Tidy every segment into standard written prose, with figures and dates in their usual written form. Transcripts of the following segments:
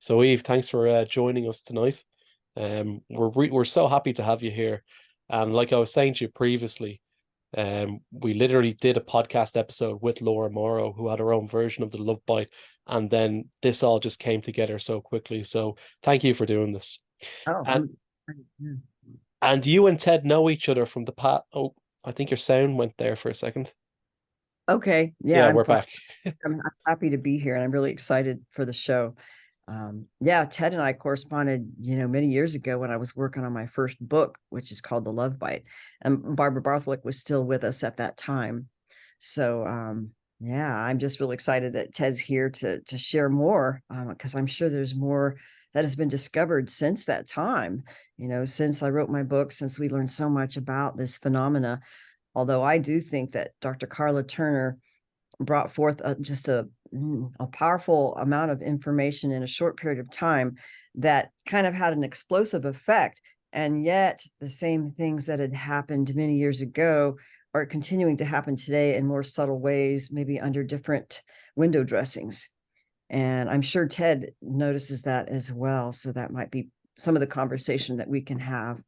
So Eve, thanks for joining us tonight. We're so happy to have you here. And like I was saying to you previously, we literally did a podcast episode with Laura Morrow, who had her own version of the Love Bite, and then this all just came together so quickly. So thank you for doing this. Oh, And you and Ted know each other from the past. Oh, I think your sound went there for a second. okay. Yeah, Yeah, I'm we're fine. back. I'm happy to be here, and I'm really excited for the show. Yeah, Ted and I corresponded, many years ago when I was working on my first book, which is called The Love Bite, and Barbara Bathloic was still with us at that time. So, yeah, I'm just really excited that Ted's here to share more, because I'm sure there's more that has been discovered since that time. Since I wrote my book, since we learned so much about this phenomena. Although I do think that Dr. Carla Turner brought forth a powerful amount of information in a short period of time that kind of had an explosive effect. And yet the same things that had happened many years ago are continuing to happen today in more subtle ways, maybe under different window dressings. And I'm sure Ted notices that as well. So that might be some of the conversation that we can have.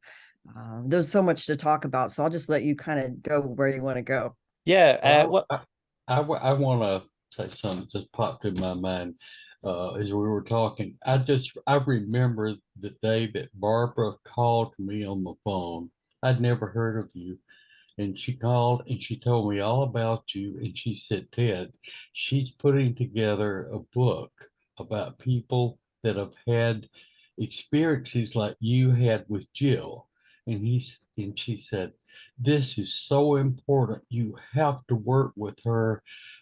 There's so much to talk about. So I'll just let you kind of go where you want to go. Yeah, Well, I want to say something just popped in my mind as we were talking. I remember the day that Barbara called me on the phone. I'd never heard of you. And she called and she told me all about you. And she said, Ted, she's putting together a book about people that have had experiences like you had with Jill. And she said, this is so important. You have to work with her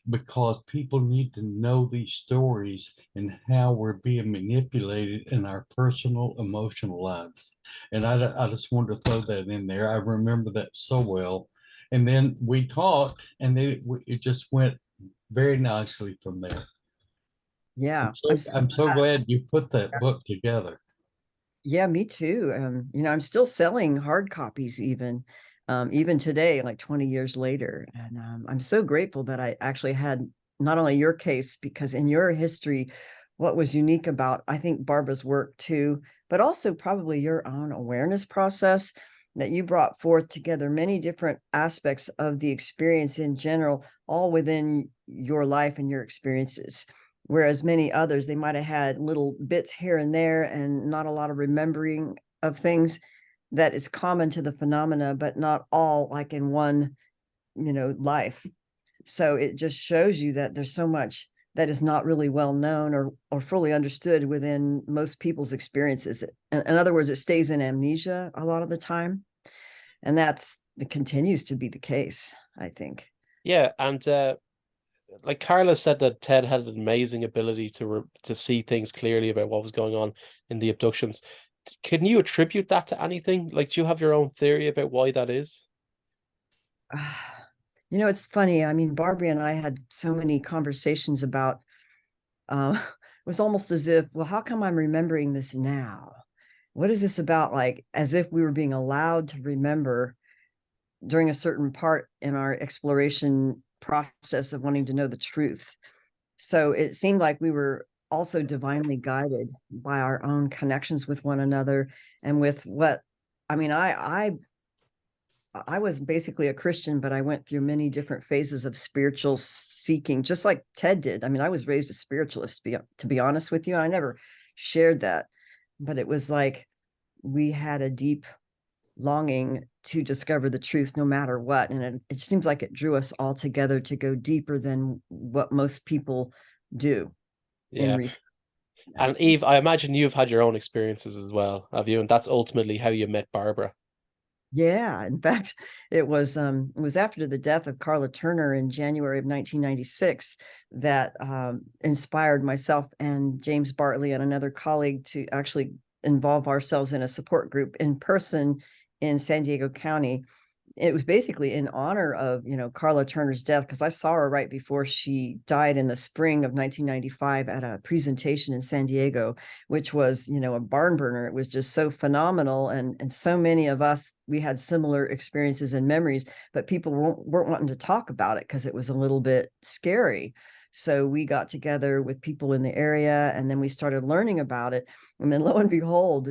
because people need to know these stories and how we're being manipulated in our personal emotional lives. And I just wanted to throw that in there. I remember that so well. And then we talked, and then it just went very nicely from there. Yeah, I'm so glad you put that book together. yeah, me too. I'm still selling hard copies even today, like 20 years later. And I'm so grateful that I actually had not only your case, because in your history, what was unique about, I think, Barbara's work too, but also probably your own awareness process that you brought forth together many different aspects of the experience in general, all within your life and your experiences. Whereas many others, they might have had little bits here and there and not a lot of remembering of things that is common to the phenomena, but not all like in one, life. So it just shows you that there's so much that is not really well known or fully understood within most people's experiences. In other words, it stays in amnesia a lot of the time. And it continues to be the case, I think. yeah, and like Carla said that Ted had an amazing ability to see things clearly about what was going on in the abductions. Can you attribute that to anything? Like, do you have your own theory about why that is? It's funny. I mean, Barbie and I had so many conversations about it was almost as if, well, how come I'm remembering this now? What is this about? Like, as if we were being allowed to remember during a certain part in our exploration process of wanting to know the truth. So it seemed like we were also divinely guided by our own connections with one another and with what I mean, I was basically a Christian, but I went through many different phases of spiritual seeking, just like Ted did. I mean, I was raised a spiritualist, to be honest with you. I never shared that, but it was like we had a deep longing to discover the truth no matter what. And it seems like it drew us all together to go deeper than what most people do in Yeah. research. And Eve, I imagine you've had your own experiences as well, have you? And that's ultimately how you met Barbara. Yeah, in fact, it was after the death of Carla Turner in January of 1996 that inspired myself and James Bartley and another colleague to actually involve ourselves in a support group in person in San Diego County. It was basically in honor of, Carla Turner's death, because I saw her right before she died in the spring of 1995 at a presentation in San Diego, which was, a barn burner. It was just so phenomenal. And so many of us, we had similar experiences and memories, but people weren't wanting to talk about it because it was a little bit scary. So we got together with people in the area, and then we started learning about it. And then lo and behold,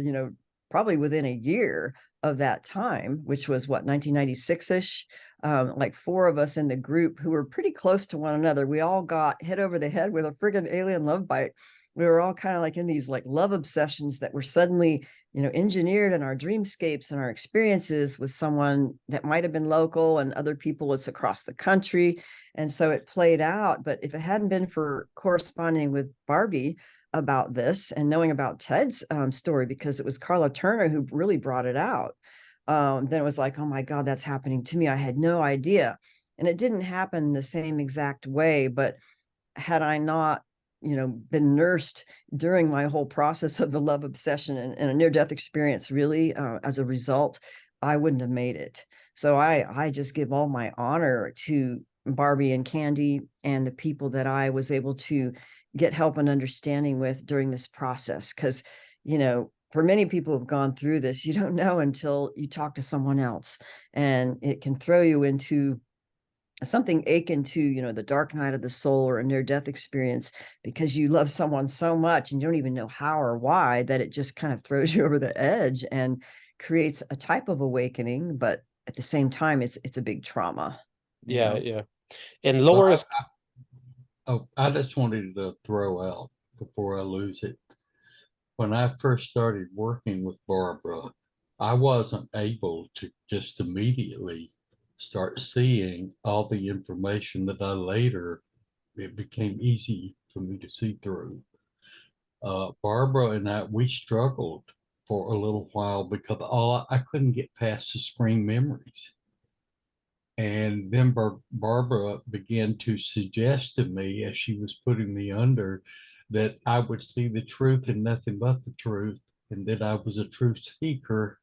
probably within a year of that time, which was what, 1996-ish, like 4 of us in the group who were pretty close to one another, we all got hit over the head with a friggin' alien love bite. We were all kind of like in these like love obsessions that were suddenly, engineered in our dreamscapes and our experiences with someone that might have been local, and other people it's across the country. And so it played out. But if it hadn't been for corresponding with Barbie about this and knowing about Ted's story, because it was Carla Turner who really brought it out, then it was like, oh my God, that's happening to me. I had no idea. And it didn't happen the same exact way, but had I not, been nursed during my whole process of the love obsession and a near-death experience, really, as a result, I wouldn't have made it. So I just give all my honor to Barbie and Candy and the people that I was able to get help and understanding with during this process. Because, for many people who've gone through this, you don't know until you talk to someone else, and it can throw you into something akin to, the dark night of the soul or a near-death experience, because you love someone so much and you don't even know how or why, that it just kind of throws you over the edge and creates a type of awakening. But at the same time, it's a big trauma. Yeah, yeah. In So Laura's I just wanted to throw out before I lose it. When I first started working with Barbara, I wasn't able to just immediately start seeing all the information that it became easy for me to see through. Barbara and we struggled for a little while because I couldn't get past the screen memories. And then Barbara began to suggest to me, as she was putting me under, that I would see the truth and nothing but the truth, and that I was a truth seeker.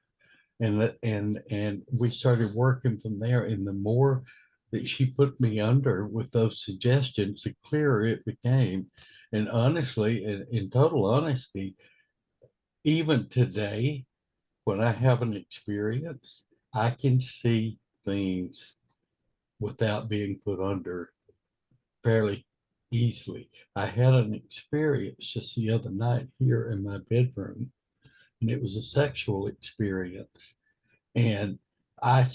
And we started working from there. And the more that she put me under with those suggestions, the clearer it became. And honestly, in total honesty, even today, when I have an experience, I can see things without being put under fairly easily. I had an experience just the other night here in my bedroom, and it was a sexual experience. And I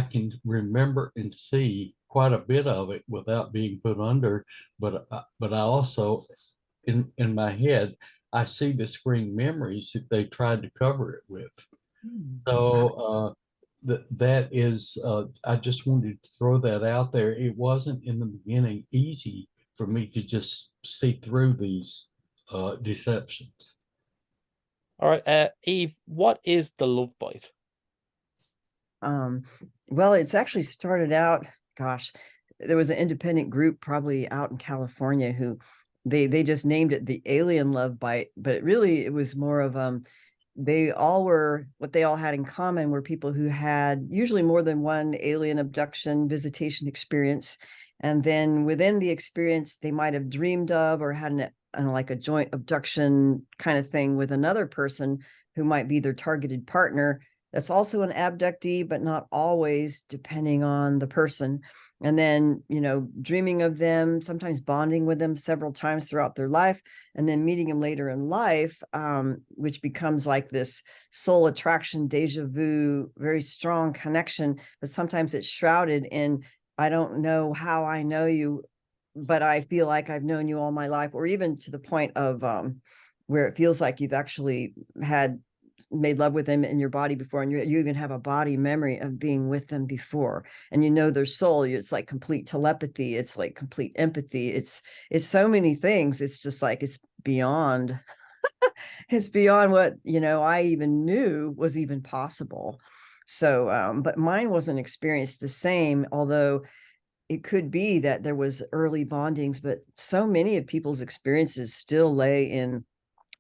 can remember and see quite a bit of it without being put under, but I also, in my head, I see the screen memories that they tried to cover it with. So that is, I just wanted to throw that out there. It wasn't in the beginning easy for me to just see through these deceptions. All right, Eve, what is the love bite? Well, it's actually started out, gosh, there was an independent group probably out in California who they just named it the alien love bite, but it was more of what they all had in common were people who had usually more than one alien abduction visitation experience. And then within the experience, they might have dreamed of or had like a joint abduction kind of thing with another person who might be their targeted partner. That's also an abductee, but not always, depending on the person. And then, dreaming of them, sometimes bonding with them several times throughout their life, and then meeting them later in life, which becomes like this soul attraction, deja vu, very strong connection. But sometimes it's shrouded in, I don't know how I know you, but I feel like I've known you all my life, or even to the point of where it feels like you've actually made love with them in your body before, and you even have a body memory of being with them before, and their soul. It's like complete telepathy, it's like complete empathy, it's so many things. It's just like it's beyond it's beyond what I even knew was even possible. So but mine wasn't experienced the same, although it could be that there was early bondings, but so many of people's experiences still lay in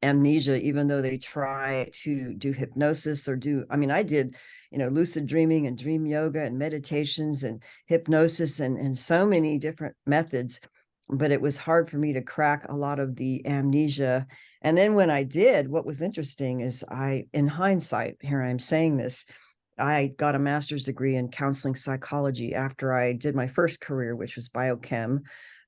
amnesia, even though they try to do hypnosis or I did, lucid dreaming and dream yoga and meditations and hypnosis and so many different methods, but it was hard for me to crack a lot of the amnesia. And then when I did, what was interesting is in hindsight, here I'm saying this, I got a master's degree in counseling psychology after I did my first career, which was biochem.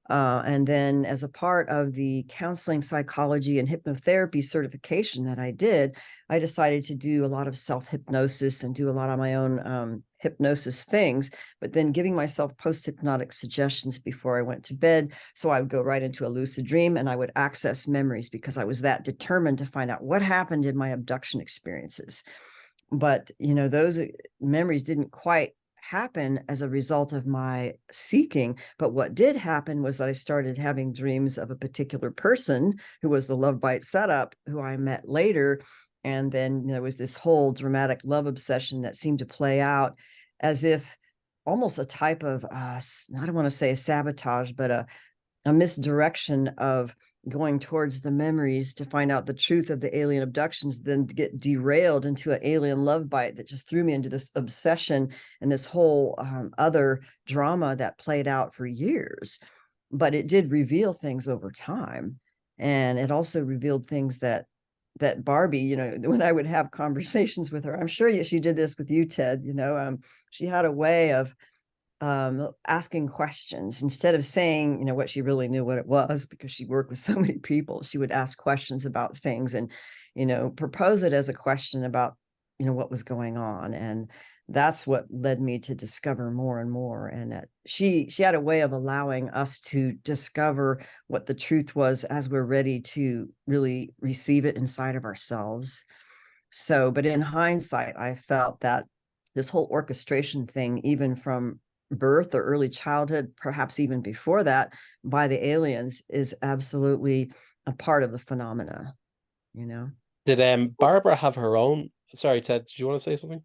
And then as a part of the counseling, psychology, and hypnotherapy certification that I did, I decided to do a lot of self-hypnosis and do a lot of my own hypnosis things, but then giving myself post-hypnotic suggestions before I went to bed. So I would go right into a lucid dream and I would access memories because I was that determined to find out what happened in my abduction experiences. But, those memories didn't quite happen as a result of my seeking. But what did happen was that I started having dreams of a particular person who was the love bite setup, who I met later. And then there was this whole dramatic love obsession that seemed to play out as if almost a type of, I don't want to say a sabotage, but a misdirection of going towards the memories to find out the truth of the alien abductions, then get derailed into an alien love bite that just threw me into this obsession and this whole other drama that played out for years. But it did reveal things over time. And it also revealed things that Barbie, when I would have conversations with her, I'm sure she did this with you, Ted, she had a way of asking questions instead of saying, what she really knew what it was, because she worked with so many people. She would ask questions about things and, propose it as a question about, what was going on. And that's what led me to discover more and more. And she had a way of allowing us to discover what the truth was as we're ready to really receive it inside of ourselves. So, but in hindsight, I felt that this whole orchestration thing, even from birth or early childhood, perhaps even before that, by the aliens, is absolutely a part of the phenomena. Did Barbara have her own? Sorry, Ted, did you want to say something?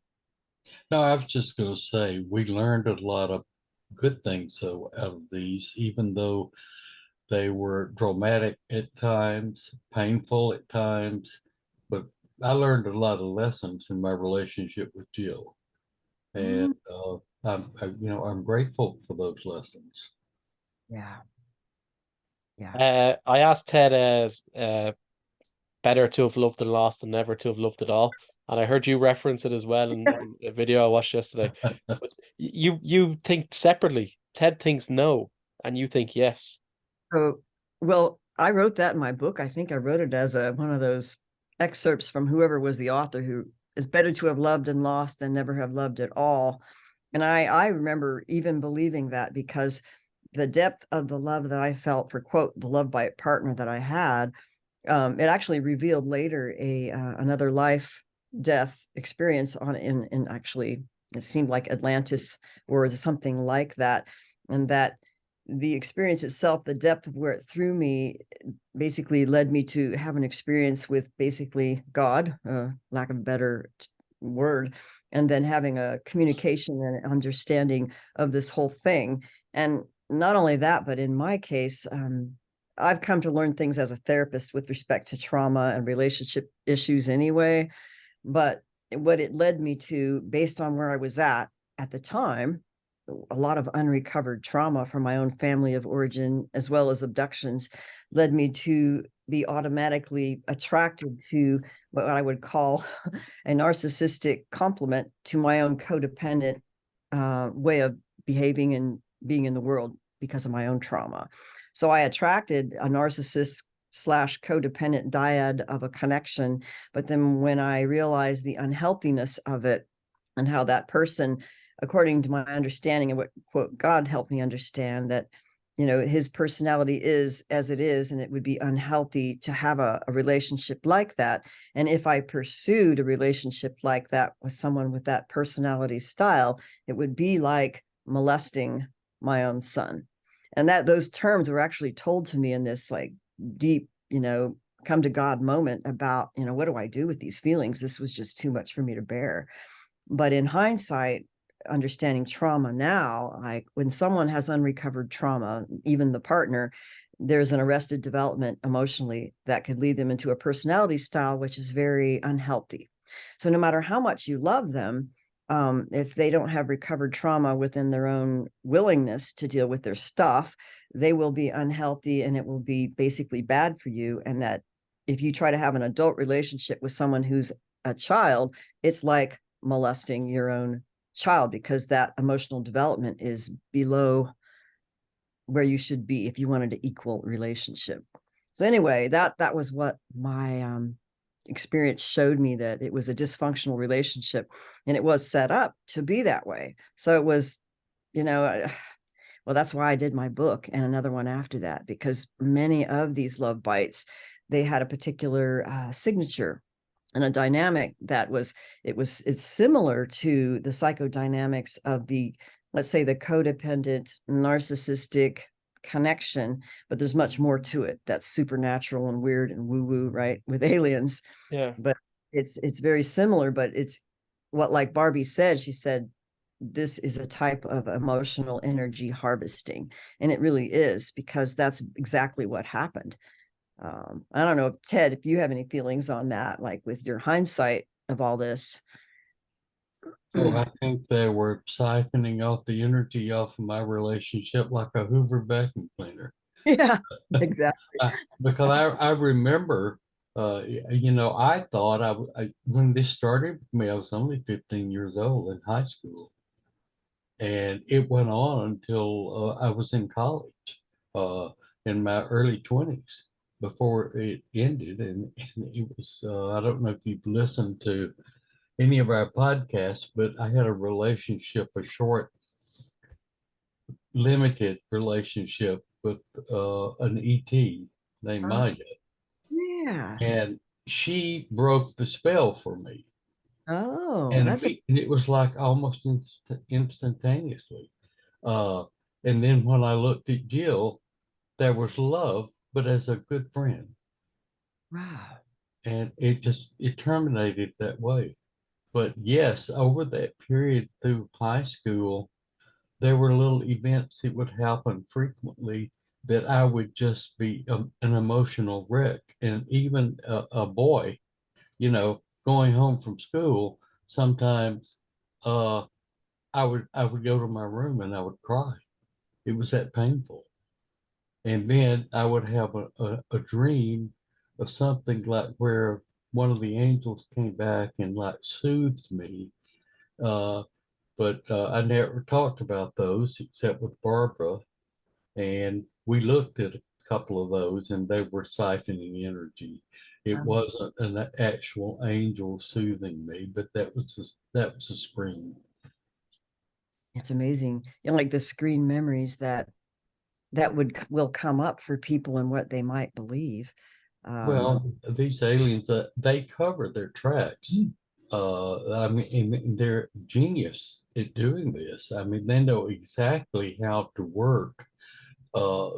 No, I was just going to say we learned a lot of good things out of these, even though they were dramatic at times, painful at times. But I learned a lot of lessons in my relationship with Jill, and I'm grateful for those lessons. Yeah. Yeah. I asked Ted better to have loved and lost than never to have loved at all. And I heard you reference it as well in a video I watched yesterday. But you think separately. Ted thinks no, and you think yes. So, well, I wrote that in my book. I think I wrote it as one of those excerpts from whoever was the author, who is better to have loved and lost than never have loved at all. And I remember even believing that, because the depth of the love that I felt for, quote, the love bite partner that I had, it actually revealed later another life death experience in actually, it seemed like Atlantis or something like that. And that the experience itself, the depth of where it threw me, basically led me to have an experience with basically God, lack of a better word, and then having a communication and understanding of this whole thing. And not only that, but in my case, I've come to learn things as a therapist with respect to trauma and relationship issues anyway. But what it led me to, based on where I was at the time, a lot of unrecovered trauma from my own family of origin, as well as abductions, led me to be automatically attracted to what I would call a narcissistic complement to my own codependent way of behaving and being in the world because of my own trauma. So I attracted a narcissist / codependent dyad of a connection. But then when I realized the unhealthiness of it and how that person, according to my understanding and what, quote, God helped me understand, that, his personality is as it is, and it would be unhealthy to have a relationship like that. And if I pursued a relationship like that with someone with that personality style, it would be like molesting my own son. And that those terms were actually told to me in this like deep, come to God moment about, what do I do with these feelings? This was just too much for me to bear. But in hindsight, understanding trauma now, like when someone has unrecovered trauma, even the partner, there's an arrested development emotionally that could lead them into a personality style which is very unhealthy. So no matter how much you love them, if they don't have recovered trauma within their own willingness to deal with their stuff, they will be unhealthy and it will be basically bad for you. And that if you try to have an adult relationship with someone who's a child, it's like molesting your own child, because that emotional development is below where you should be if you wanted an equal relationship. So anyway, that was what my experience showed me, that it was a dysfunctional relationship, and it was set up to be that way. So it was, well, that's why I did my book and another one after that, because many of these love bites, they had a particular signature and a dynamic that it's similar to the psychodynamics of the, let's say, the codependent narcissistic connection, but there's much more to it that's supernatural and weird and woo-woo, right, with aliens. Yeah. But it's very similar, but it's what, like Barbie said, she said, this is a type of emotional energy harvesting, and it really is, because that's exactly what happened. I don't know, Ted, if you have any feelings on that, like with your hindsight of all this. Oh, I think they were siphoning off the energy off of my relationship like a Hoover vacuum cleaner. Yeah, exactly. Because I remember, I thought when this started with me, I was only 15 years old in high school. And it went on until I was in college, in my early 20s, before it ended. And it was, I don't know if you've listened to any of our podcasts, but I had a relationship, a short, limited relationship with an ET named Maya. Yeah. And she broke the spell for me. Oh, And, that's a and it was like almost instantaneously. And then when I looked at Jill, there was love, but as a good friend. wow. And it terminated that way. But yes, over that period through high school, there were little events that would happen frequently that I would just be an emotional wreck. And even a boy, going home from school, sometimes I would go to my room and I would cry. It was that painful. And then I would have a dream of something like where one of the angels came back and like soothed me. Uh, but I never talked about those except with Barbara. And we looked at a couple of those and they were siphoning energy. It wasn't an actual angel soothing me, but that was a scream. It's amazing. Like the screen memories that will come up for people and what they might believe. Well, these aliens, they cover their tracks. I mean, and they're genius at doing this. I mean, they know exactly how to work uh,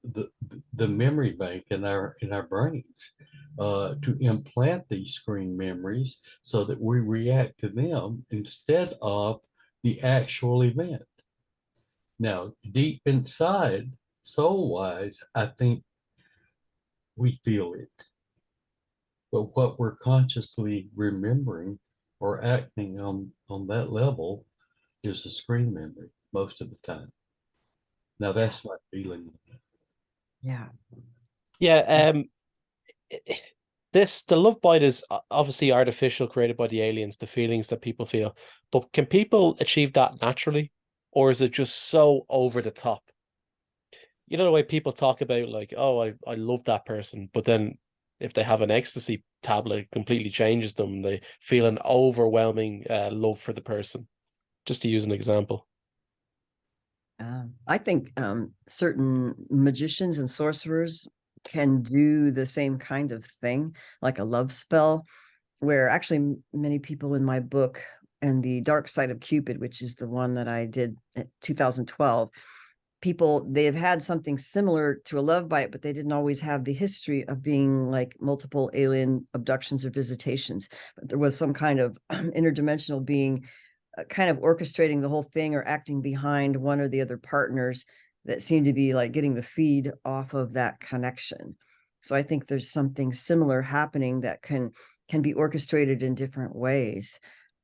the the memory bank in our brains to implant these screen memories so that we react to them instead of the actual event. Now, deep inside, soul-wise, I think we feel it. But what we're consciously remembering or acting on that level is the screen memory most of the time. Now that's my feeling. Yeah. Yeah. The love bite is obviously artificial, created by the aliens, the feelings that people feel. But can people achieve that naturally, or is it just so over the top? You know the way people talk about, like, oh, I love that person, but then if they have an ecstasy tablet, it completely changes them. They feel an overwhelming love for the person. Just to use an example. I think certain magicians and sorcerers can do the same kind of thing, like a love spell, where actually many people in my book and the Dark Side of Cupid, which is the one that I did in 2012, people, they have had something similar to a love bite, but they didn't always have the history of being like multiple alien abductions or visitations. But there was some kind of interdimensional being kind of orchestrating the whole thing or acting behind one or the other partners that seem to be like getting the feed off of that connection. So I think there's something similar happening that can be orchestrated in different ways.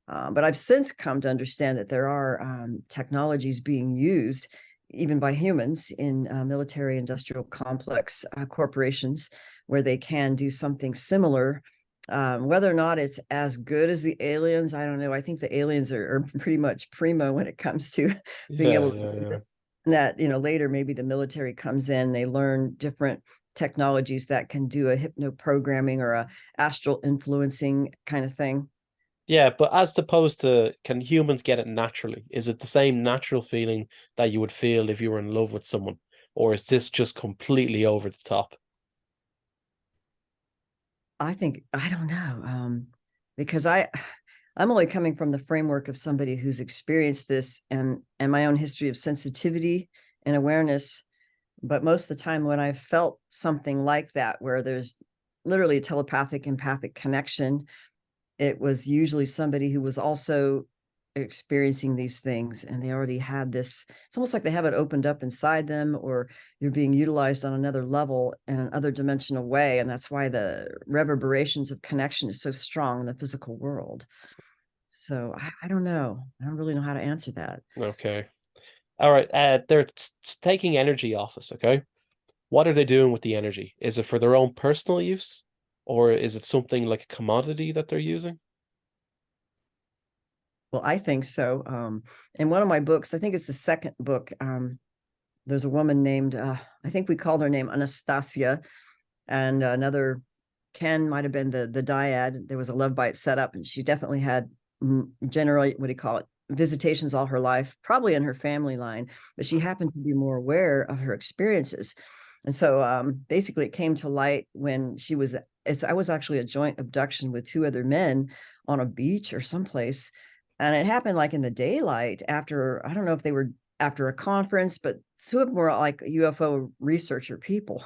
But I've since come to understand that there are technologies being used even by humans in military industrial complex corporations where they can do something similar. Whether or not it's as good as the aliens, I don't know. I think the aliens are pretty much primo when it comes to being Yeah, able to yeah, do yeah. this And that, later maybe the military comes in, they learn different technologies that can do a hypnoprogramming or a astral influencing kind of thing. Yeah, but as opposed to, can humans get it naturally? Is it the same natural feeling that you would feel if you were in love with someone? Or is this just completely over the top? I don't know, because I'm only coming from the framework of somebody who's experienced this and my own history of sensitivity and awareness. But most of the time when I felt something like that, where there's literally a telepathic, empathic connection, it was usually somebody who was also experiencing these things, and they already had this. It's almost like they have it opened up inside them, or you're being utilized on another level in another dimensional way. And that's why the reverberations of connection is so strong in the physical world. So I don't know. I don't really know how to answer that. Okay. All right. They're taking energy off us, okay? What are they doing with the energy? Is it for their own personal use? Or is it something like a commodity that they're using? Well, I think so. In one of my books, I think it's the second book, there's a woman named, I think we called her name Anastasia, and another Ken might have been the dyad. There was a love bite set up, and she definitely had generally, what do you call it, visitations all her life, probably in her family line, but she happened to be more aware of her experiences. And so basically it came to light when I was actually a joint abduction with two other men on a beach or someplace. And it happened like in the daylight after, I don't know if they were after a conference, but two of them were like UFO researcher people.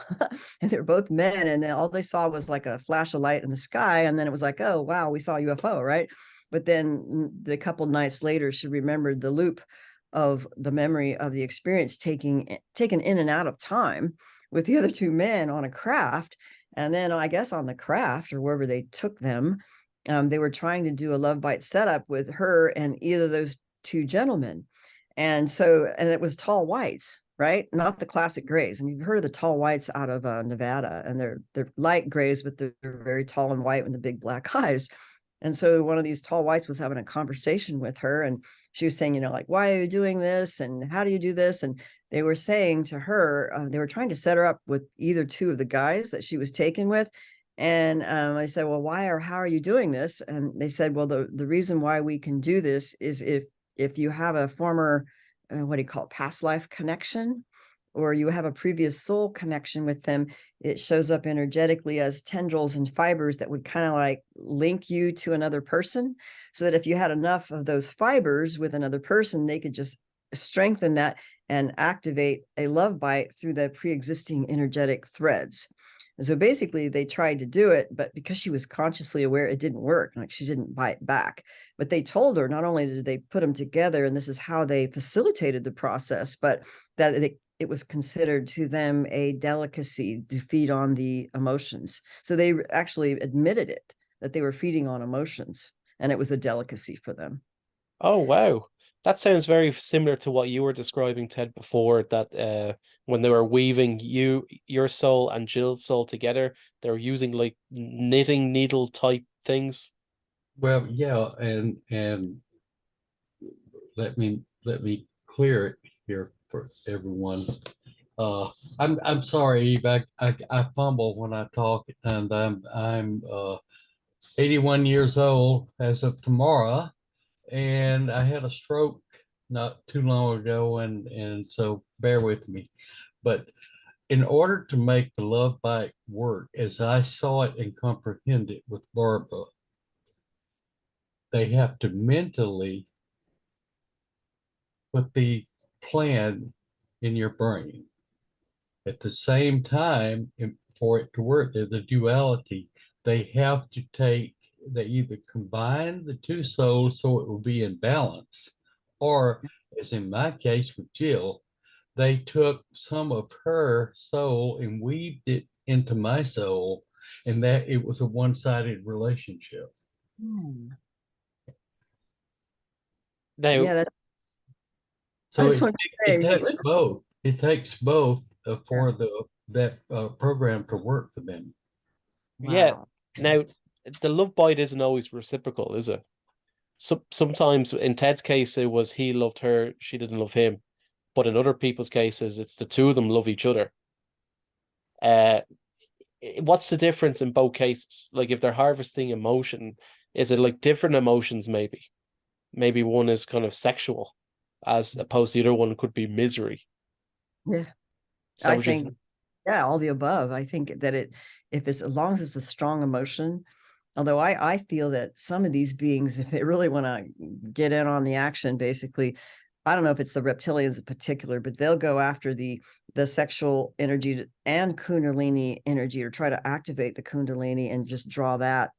And they're both men. And then all they saw was like a flash of light in the sky. And then it was like, oh, wow, we saw a UFO, right? But then the couple nights later, she remembered the loop of the memory of the experience taken in and out of time with the other two men on a craft. And then I guess on the craft or wherever they took them, they were trying to do a love bite setup with her and either of those two gentlemen. And it was tall whites, right? Not the classic grays. And you've heard of the tall whites out of Nevada, and they're light grays, but they're very tall and white with the big black eyes. And so one of these tall whites was having a conversation with her, and she was saying, like, why are you doing this? And how do you do this? And they were saying to her, they were trying to set her up with either two of the guys that she was taken with. And I said, well, why or how are you doing this? And they said, well, the reason why we can do this is if you have a former, what do you call it, past life connection, or you have a previous soul connection with them, it shows up energetically as tendrils and fibers that would kind of like link you to another person, so that if you had enough of those fibers with another person, they could just strengthen that and activate a love bite through the pre-existing energetic threads. And so basically they tried to do it, but because she was consciously aware, it didn't work. Like, she didn't bite back. But they told her not only did they put them together, and this is how they facilitated the process, but that it was considered to them a delicacy to feed on the emotions. So they actually admitted it, that they were feeding on emotions, and it was a delicacy for them. Oh, wow. That sounds very similar to what you were describing, Ted, before, that when they were weaving your soul and Jill's soul together, they were using like knitting needle type things. Well, yeah, and let me clear it here for everyone. I'm sorry, Eve. I fumble when I talk, and I'm 81 years old as of tomorrow, and I had a stroke not too long ago, and so bear with me. But in order to make the love bite work as I saw it and comprehend it with Barbara, they have to mentally put the plan in your brain. At the same time, for it to work, there's a duality. They have to they either combine the two souls so it will be in balance, or as in my case with Jill, they took some of her soul and weaved it into my soul, and that it was a one-sided relationship. Now, Yeah, that's, I So just want to it say, takes both. It takes both yeah. for that program to work for them. yeah, Wow. now the love bite isn't always reciprocal, is it? Sometimes in Ted's case, it was he loved her, she didn't love him. but in other people's cases, it's the two of them love each other. Uh, what's the difference in both cases? Like if they're harvesting emotion, is it like different emotions maybe? Maybe one is kind of sexual as opposed to the other one could be misery. Yeah. Is that I what you think, think? yeah, all the above. I think that if it's, as long as it's a strong emotion, although I feel that some of these beings, if they really want to get in on the action, basically, I don't know if it's the reptilians in particular, but they'll go after the sexual energy and Kundalini energy, or try to activate the Kundalini and just draw that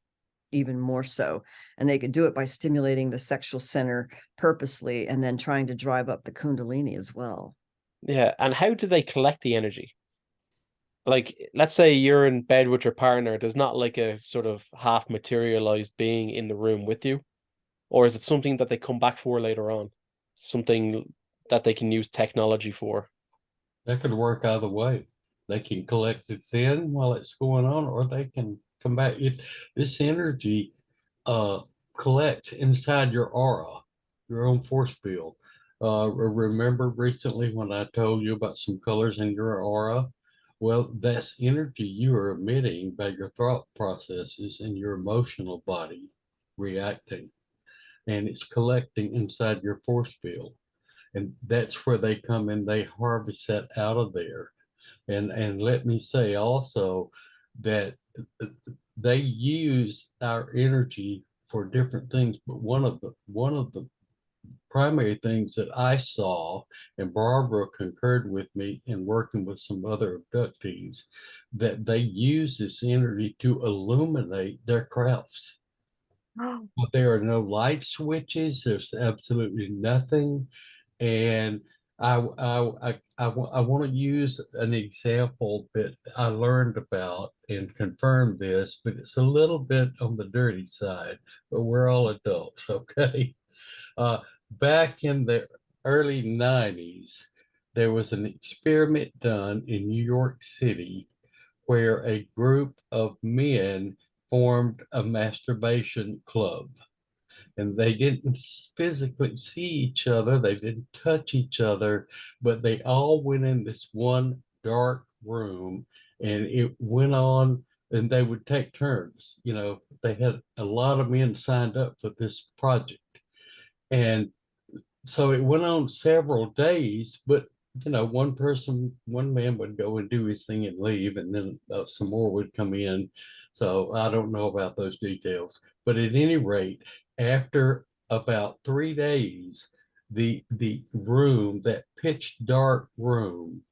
even more so. And they could do it by stimulating the sexual center purposely and then trying to drive up the Kundalini as well. Yeah. And how do they collect the energy? Like, let's say you're in bed with your partner, there's not like a sort of half materialized being in the room with you, or is it something that they come back for later on? Something that they can use technology for? That could work either way. They can collect it in while it's going on, or they can come back. This energy uh, collects inside your aura, your own force field. Remember recently when I told you about some colors in your aura? Well, that's energy you are emitting by your thought processes and your emotional body reacting, and it's collecting inside your force field. And that's where they come in, they harvest that out of there. And let me say also that they use our energy for different things, but one of the primary things that I saw, and Barbara concurred with me in working with some other abductees, that they use this energy to illuminate their crafts. But there are no light switches. There's absolutely nothing. And I want to use an example that I learned about and confirm this, but it's a little bit on the dirty side, but we're all adults, okay? Uh, Back in the early 90s, there was an experiment done in New York City where a group of men formed a masturbation club, and they didn't physically see each other, they didn't touch each other, but they all went in this one dark room, and it went on, and they would take turns. They had a lot of men signed up for this project, and so it went on several days, but one man would go and do his thing and leave, and then some more would come in. So I don't know about those details, but at any rate, after about 3 days, the room, that pitch dark room,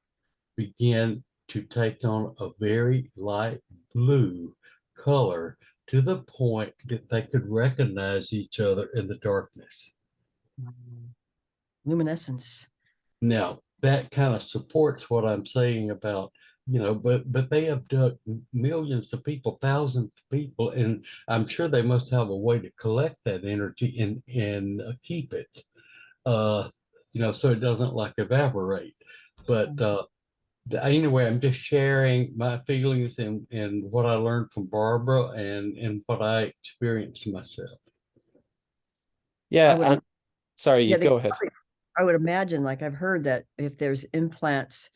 began to take on a very light blue color, to the point that they could recognize each other in the darkness. Luminescence. Now, that kind of supports what I'm saying about, but they abduct millions of people, thousands of people, and I'm sure they must have a way to collect that energy and keep it, uh, so it doesn't like evaporate. But anyway, I'm just sharing my feelings and what I learned from Barbara and what I experienced myself. I Yeah, would, and sorry, you yeah, go ahead. I would imagine, like I've heard that if there's implants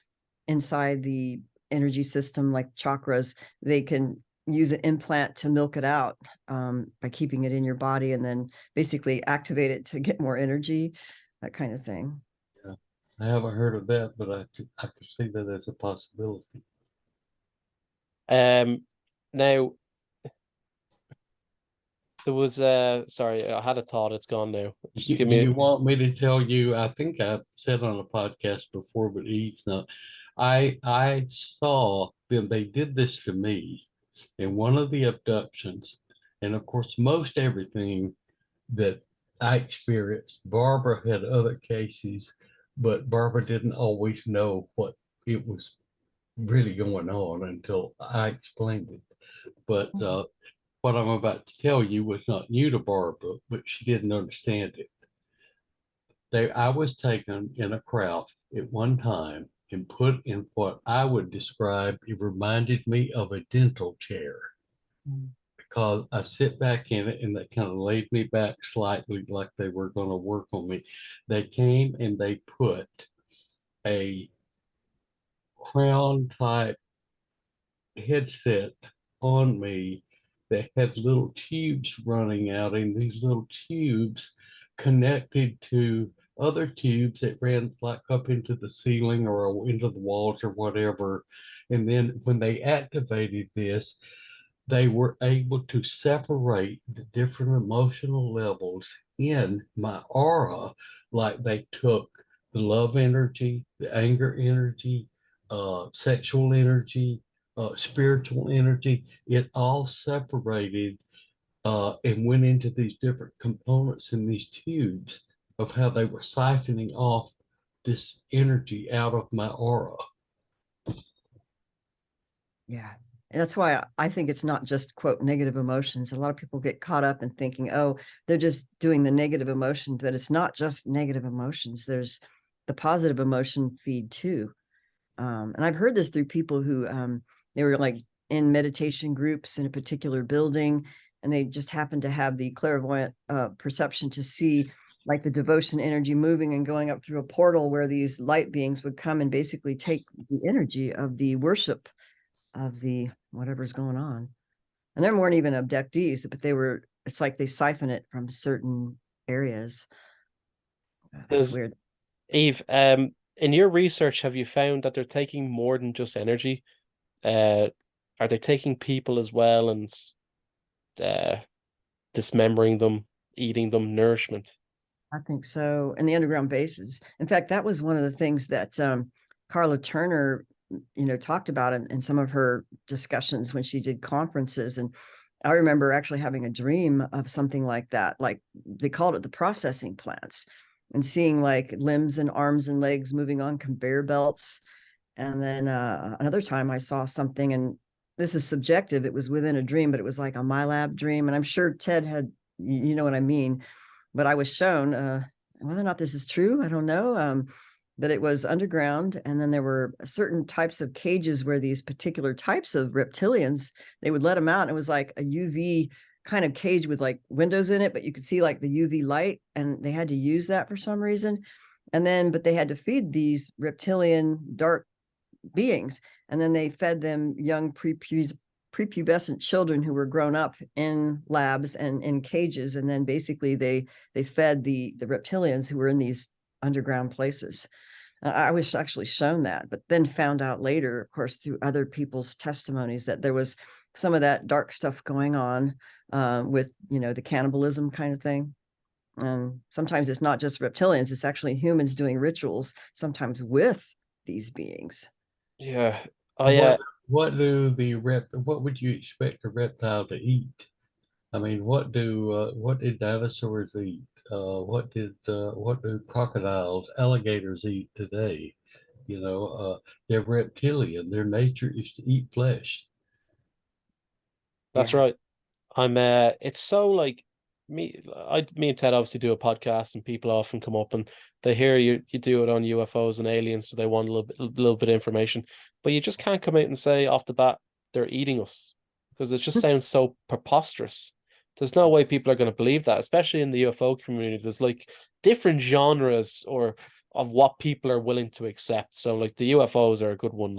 inside the energy system, like chakras, they can use an implant to milk it out by keeping it in your body and then basically activate it to get more energy, that kind of thing. Yeah, I haven't heard of that, but I could see that as a possibility. Now there was sorry, I had a thought, it's gone now. Just give Do me you want me to tell you? I think I've said on a podcast before, but Eve's not. I saw them. They did this to me in one of the abductions, and of course, most everything that I experienced, Barbara had other cases, but Barbara didn't always know what it was really going on until I explained it. But what I'm about to tell you was not new to Barbara, but she didn't understand it. I was taken in a craft at one time and put in what I would describe, it reminded me of a dental chair, because I sit back in it and they kind of laid me back slightly like they were going to work on me. They came and they put a crown type headset on me that had little tubes running out, and these little tubes connected to other tubes that ran like up into the ceiling or into the walls or whatever. And then when they activated this, they were able to separate the different emotional levels in my aura, like they took the love energy, the anger energy, sexual energy, spiritual energy. It all separated and went into these different components in these tubes of how they were siphoning off this energy out of my aura. Yeah. And that's why I think it's not just, quote, negative emotions. A lot of people get caught up in thinking, oh, they're just doing the negative emotions, but it's not just negative emotions. There's the positive emotion feed too. And I've heard this through people who they were like in meditation groups in a particular building, and they just happened to have the clairvoyant perception to see like the devotion energy moving and going up through a portal where these light beings would come and basically take the energy of the worship of the whatever's going on. And there weren't even abductees, but it's like they siphon it from certain areas. That's weird. Eve, in your research, have you found that they're taking more than just energy? Are they taking people as well and dismembering them, eating them, nourishment? I think so. And the underground bases. In fact, that was one of the things that Carla Turner, talked about in some of her discussions when she did conferences. And I remember actually having a dream of something like that. Like they called it the processing plants, and seeing like limbs and arms and legs moving on conveyor belts. And then another time I saw something, and this is subjective. It was within a dream, but it was like a MyLab dream. And I'm sure Ted had, you know what I mean? But I was shown whether or not this is true, I don't know. But it was underground, and then there were certain types of cages where these particular types of reptilians, they would let them out, and it was like a UV kind of cage with like windows in it, but you could see like the UV light, and they had to use that for some reason. And then, but they had to feed these reptilian dark beings, and then they fed them young prepubescent children who were grown up in labs and in cages, and then basically they fed the reptilians who were in these underground places. I was actually shown that, but then found out later, of course, through other people's testimonies, that there was some of that dark stuff going on with the cannibalism kind of thing. And sometimes it's not just reptilians, it's actually humans doing rituals, sometimes with these beings. Yeah. What would you expect a reptile to eat? I mean, what did dinosaurs eat? What do crocodiles, alligators eat today? They're reptilian. Their nature is to eat flesh. That's Yeah. right. It's so like me and Ted obviously do a podcast, and people often come up and they hear you do it on UFOs and aliens, so they want a little bit of information, but you just can't come out and say off the bat they're eating us, because it just sounds so preposterous. There's no way people are going to believe that, especially in the UFO community. There's like different genres or of what people are willing to accept. So like the UFOs are a good one,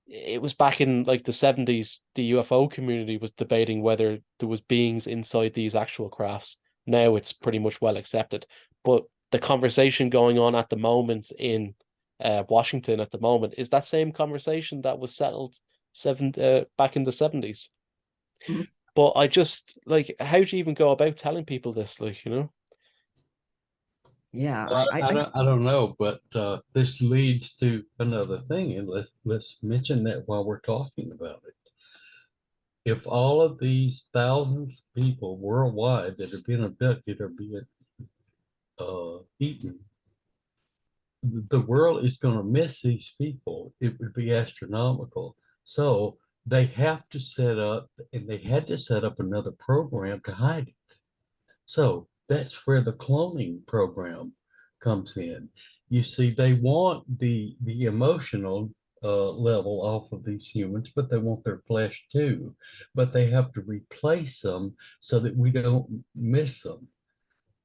it was back in like the 70s, the UFO community was debating whether there was beings inside these actual crafts. Now it's pretty much well accepted. But the conversation going on at the moment in Washington at the moment is that same conversation that was settled back in the 70s. Mhm. But I just like, how do you even go about telling people this? Yeah, I don't know, but this leads to another thing, and let's mention that while we're talking about it. If all of these thousands of people worldwide that have been abducted are being eaten, the world is going to miss these people. It would be astronomical. So they have to set up, and they had to set up another program to hide it. So that's where the cloning program comes in. You see, they want the emotional level off of these humans, but they want their flesh too. But they have to replace them so that we don't miss them,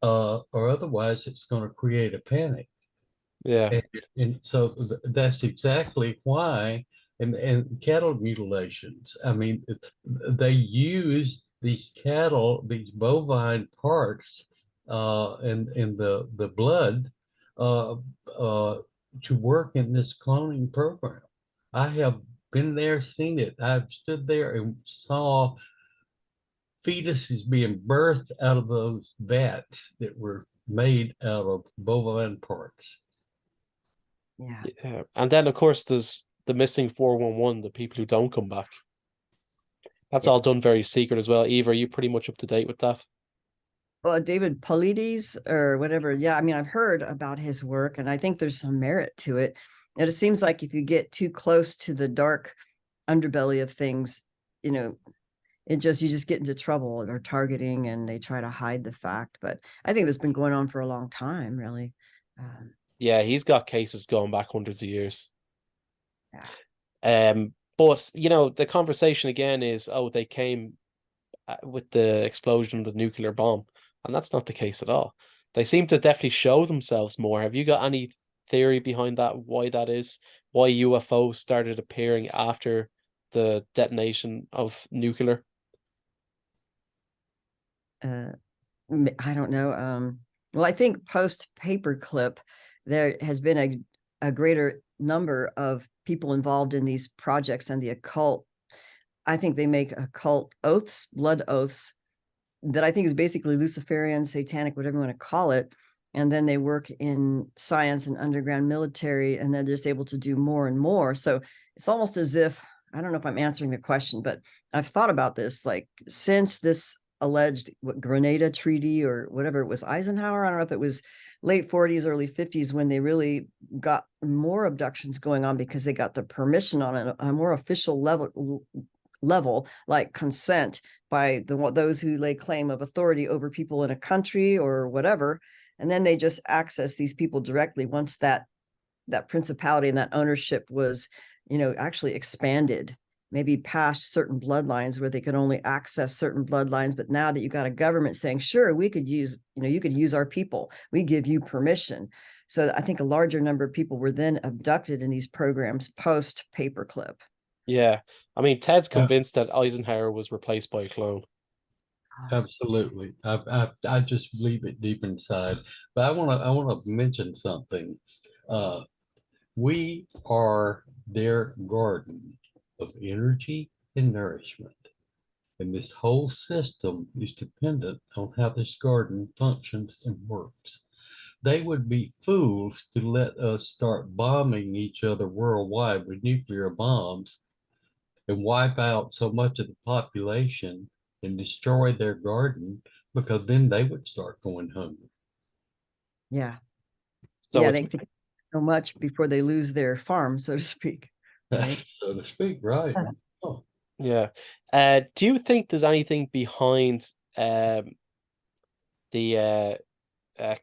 or otherwise it's going to create a panic. Yeah. And so that's exactly why, and cattle mutilations. I mean, they use these cattle, these bovine parts, and the blood, uh, uh, to work in this cloning program. I have been there, seen it. I've stood there and saw fetuses being birthed out of those vats that were made out of bovine parts. Yeah. Yeah. And then of course there's the missing 411, the people who don't come back. That's Yeah. all done very secret as well. Eva, are you pretty much up to date with that? Well, David Paulides or whatever. Yeah, I mean, I've heard about his work, and I think there's some merit to it. And it seems like if you get too close to the dark underbelly of things, you know, you just get into trouble or targeting, and they try to hide the fact. But I think that's been going on for a long time, really. Yeah, he's got cases going back hundreds of years. Yeah. But you know, the conversation again is, oh, they came with the explosion of the nuclear bomb, and that's not the case at all. They seem to definitely show themselves more. Have you got any theory behind that? Why that is? Why UFOs started appearing after the detonation of nuclear? Uh, I don't know. Well, I think post paperclip, there has been a greater number of people involved in these projects and the occult. I think they make occult oaths, blood oaths, that I think is basically Luciferian, satanic, whatever you want to call it. And then they work in science and underground military, and then they're just able to do more and more. So it's almost as if, I don't know if I'm answering the question, but I've thought about this, like since this alleged Grenada Treaty or whatever it was, Eisenhower, I don't know if it was late 40s, early 50s, when they really got more abductions going on because they got the permission on a more official level, like consent by those who lay claim of authority over people in a country or whatever. And then they just access these people directly once that principality and that ownership was, actually expanded, maybe past certain bloodlines where they could only access certain bloodlines. But now that you got a government saying, sure, we could use, you could use our people, we give you permission. So I think a larger number of people were then abducted in these programs post paperclip. Yeah, I mean, Ted's convinced that Eisenhower was replaced by a clone. Absolutely. I just believe it deep inside. But I want to mention something. Uh, we are their garden of energy and nourishment. And this whole system is dependent on how this garden functions and works. They would be fools to let us start bombing each other worldwide with nuclear bombs and wipe out so much of the population and destroy their garden, because then they would start going hungry. Yeah. So Yeah, it's they think so much before they lose their farm, so to speak. Right. So to speak, right? Oh, yeah. Do you think there's anything behind the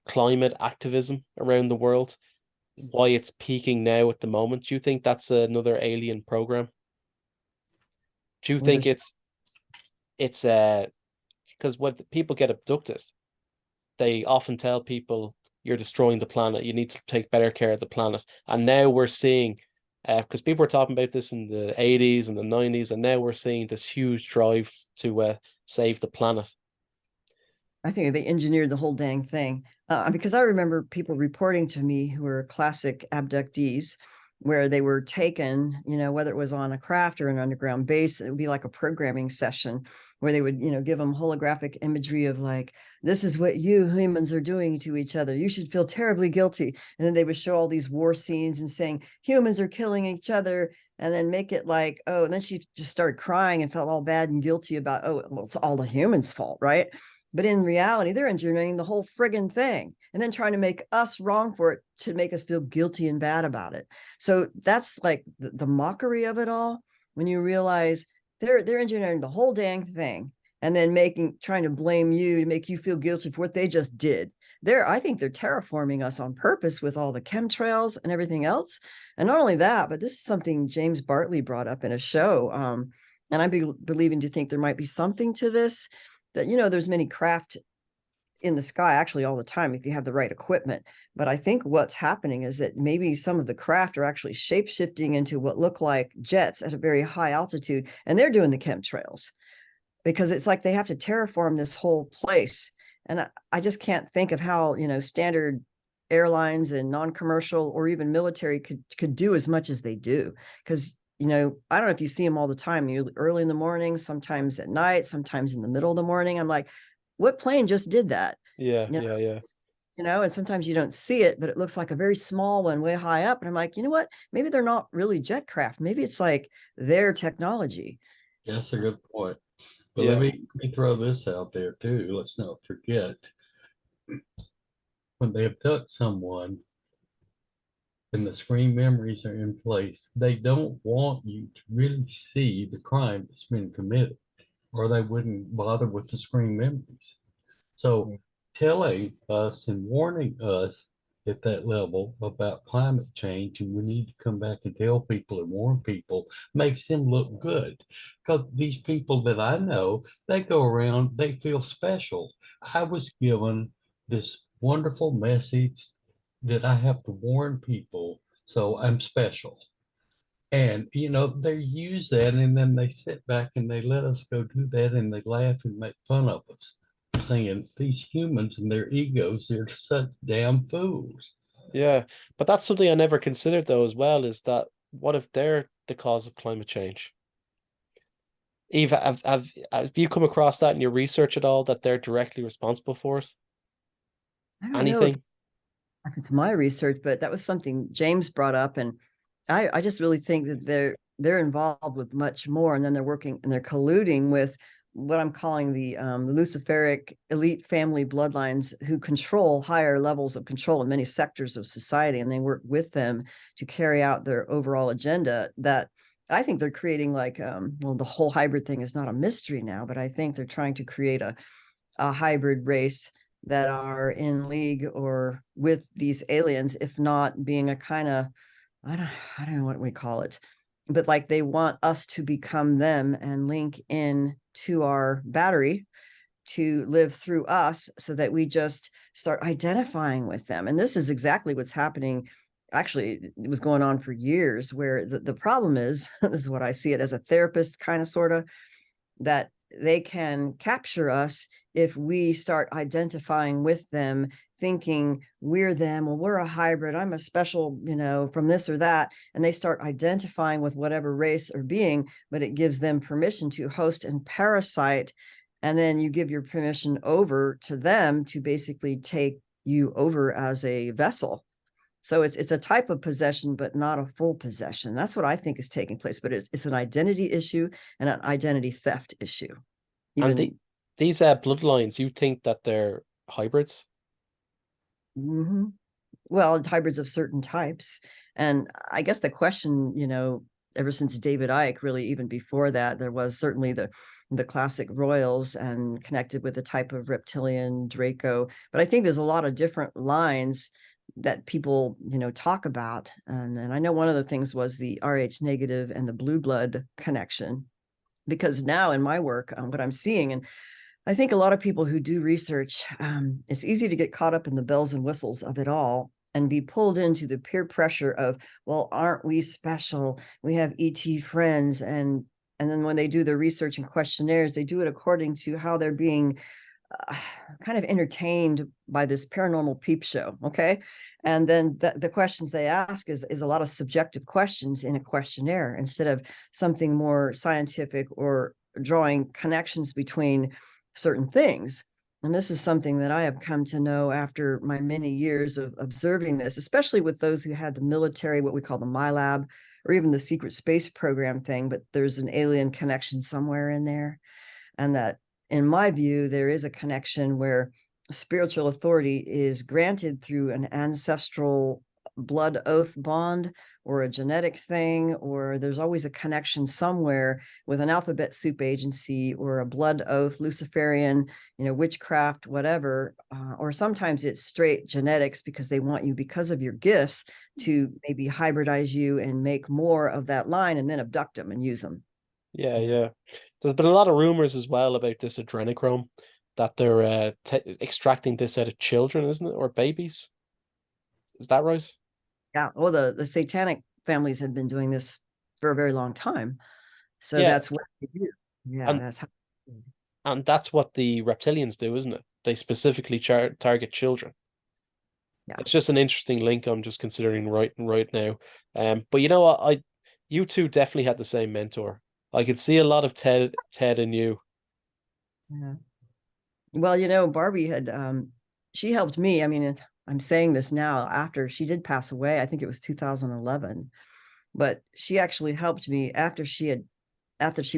climate activism around the world? Why it's peaking now at the moment? Do you think that's another alien program? Do you Well, think there's it's because when people get abducted, they often tell people you're destroying the planet. You need to take better care of the planet. And now we're seeing, because people were talking about this in the 80s and the 90s, and now we're seeing this huge drive to save the planet. I think they engineered the whole dang thing. Because I remember people reporting to me who were classic abductees, where they were taken, whether it was on a craft or an underground base, it would be like a programming session where they would, give them holographic imagery of like, this is what you humans are doing to each other. You should feel terribly guilty. And then they would show all these war scenes and saying humans are killing each other, and then make it like, oh, and then she just started crying and felt all bad and guilty about, oh, well, it's all the humans' fault, right? But in reality, they're engineering the whole friggin' thing and then trying to make us wrong for it to make us feel guilty and bad about it. So that's like the mockery of it all. When you realize they're engineering the whole dang thing and then trying to blame you to make you feel guilty for what they just did. I think they're terraforming us on purpose with all the chemtrails and everything else. And not only that, but this is something James Bartley brought up in a show. And I'm believing to think there might be something to this, that there's many craft in the sky actually all the time if you have the right equipment. But I think what's happening is that maybe some of the craft are actually shape shifting into what look like jets at a very high altitude, and they're doing the chemtrails because it's like they have to terraform this whole place. And I just can't think of how, standard airlines and non-commercial or even military could do as much as they do. Because, I don't know if you see them all the time, you early in the morning, sometimes at night, sometimes in the middle of the morning. I'm like, what plane just did that? Yeah, You know, yeah. and sometimes you don't see it, but it looks like a very small one way high up. And I'm like, you know what? Maybe they're not really jet craft. Maybe it's like their technology. That's a good point. But Yeah. let me throw this out there too. Let's not forget when they abduct someone and the screen memories are in place, they don't want you to really see the crime that's been committed, or they wouldn't bother with the screen memories. So telling us and warning us at that level about climate change, and we need to come back and tell people and warn people, makes them look good. Because these people that I know, they go around, they feel special. I was given this wonderful message that I have to warn people, so I'm special. And they use that, and then they sit back and they let us go do that, and they laugh and make fun of us, saying these humans and their egos, they're such damn fools. Yeah. But that's something I never considered though as well, is that what if they're the cause of climate change? Eve, have you come across that in your research at all, that they're directly responsible for it? I don't know Anything? if it's my research, but that was something James brought up. And I just really think that they're involved with much more. And then they're working and they're colluding with what I'm calling the Luciferic elite family bloodlines who control higher levels of control in many sectors of society. And they work with them to carry out their overall agenda that I think they're creating like, well, the whole hybrid thing is not a mystery now, but I think they're trying to create a hybrid race that are in league or with these aliens, if not being a kind of, I don't know what we call it, but like they want us to become them and link in to our battery to live through us so that we just start identifying with them. And this is exactly what's happening. Actually, it was going on for years, where the problem is, this is what I see it as a therapist, kind of, sort of, that they can capture us if we start identifying with them, thinking we're them, well, we're a hybrid, I'm a special, from this or that. And they start identifying with whatever race or being, but it gives them permission to host and parasite. And then you give your permission over to them to basically take you over as a vessel. So it's a type of possession, but not a full possession. That's what I think is taking place. But it's an identity issue and an identity theft issue. And Even these bloodlines, you think that they're hybrids? well, it's hybrids of certain types. And I guess the question, ever since David Icke, really even before that, there was certainly the classic royals and connected with a type of reptilian Draco. But I think there's a lot of different lines that people talk about, and I know one of the things was the Rh negative and the blue blood connection, because now in my work, what I'm seeing, and I think a lot of people who do research, it's easy to get caught up in the bells and whistles of it all and be pulled into the peer pressure of, well, aren't we special, we have ET friends, and then when they do the research and questionnaires, they do it according to how they're being kind of entertained by this paranormal peep show. Okay. And then the questions they ask is a lot of subjective questions in a questionnaire instead of something more scientific or drawing connections between certain things. And this is something that I have come to know after my many years of observing this, especially with those who had the military, what we call the MyLab, or even the secret space program thing, but there's an alien connection somewhere in there. And that, in my view, there is a connection where spiritual authority is granted through an ancestral blood oath bond or a genetic thing, or there's always a connection somewhere with an alphabet soup agency or a blood oath, Luciferian, witchcraft, whatever. Or sometimes it's straight genetics because they want you, because of your gifts, to maybe hybridize you and make more of that line and then abduct them and use them. Yeah. There's been a lot of rumors as well about this adrenochrome that they're extracting this out of children, isn't it, or babies? Is that right? Yeah. Well, the satanic families have been doing this for a very long time. So Yeah, that's what they do. Yeah, and that's how. that's what the reptilians do, isn't it? They specifically target children. Yeah. It's just an interesting link I'm just considering right now. But you know what? You two definitely had the same mentor. I could see a lot of Ted in you. Yeah. Well, Barbie had she helped me. I mean, I'm saying this now after she did pass away. I think it was 2011, but she actually helped me after she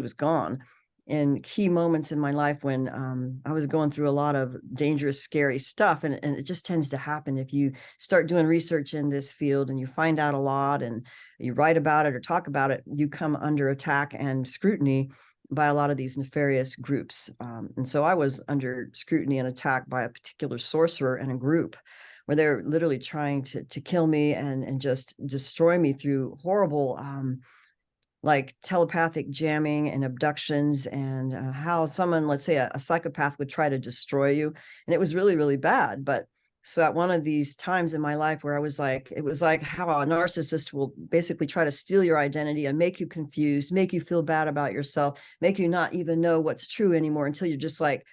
was gone in key moments in my life when I was going through a lot of dangerous, scary stuff. And it just tends to happen if you start doing research in this field and you find out a lot and you write about it or talk about it, you come under attack and scrutiny by a lot of these nefarious groups. And so I was under scrutiny and attack by a particular sorcerer and a group where they're literally trying to kill me and just destroy me through horrible like telepathic jamming and abductions and how someone, let's say a psychopath, would try to destroy you. And it was really, really bad. But so at one of these times in my life where I was like, it was like how a narcissist will basically try to steal your identity and make you confused, make you feel bad about yourself, make you not even know what's true anymore until you're just like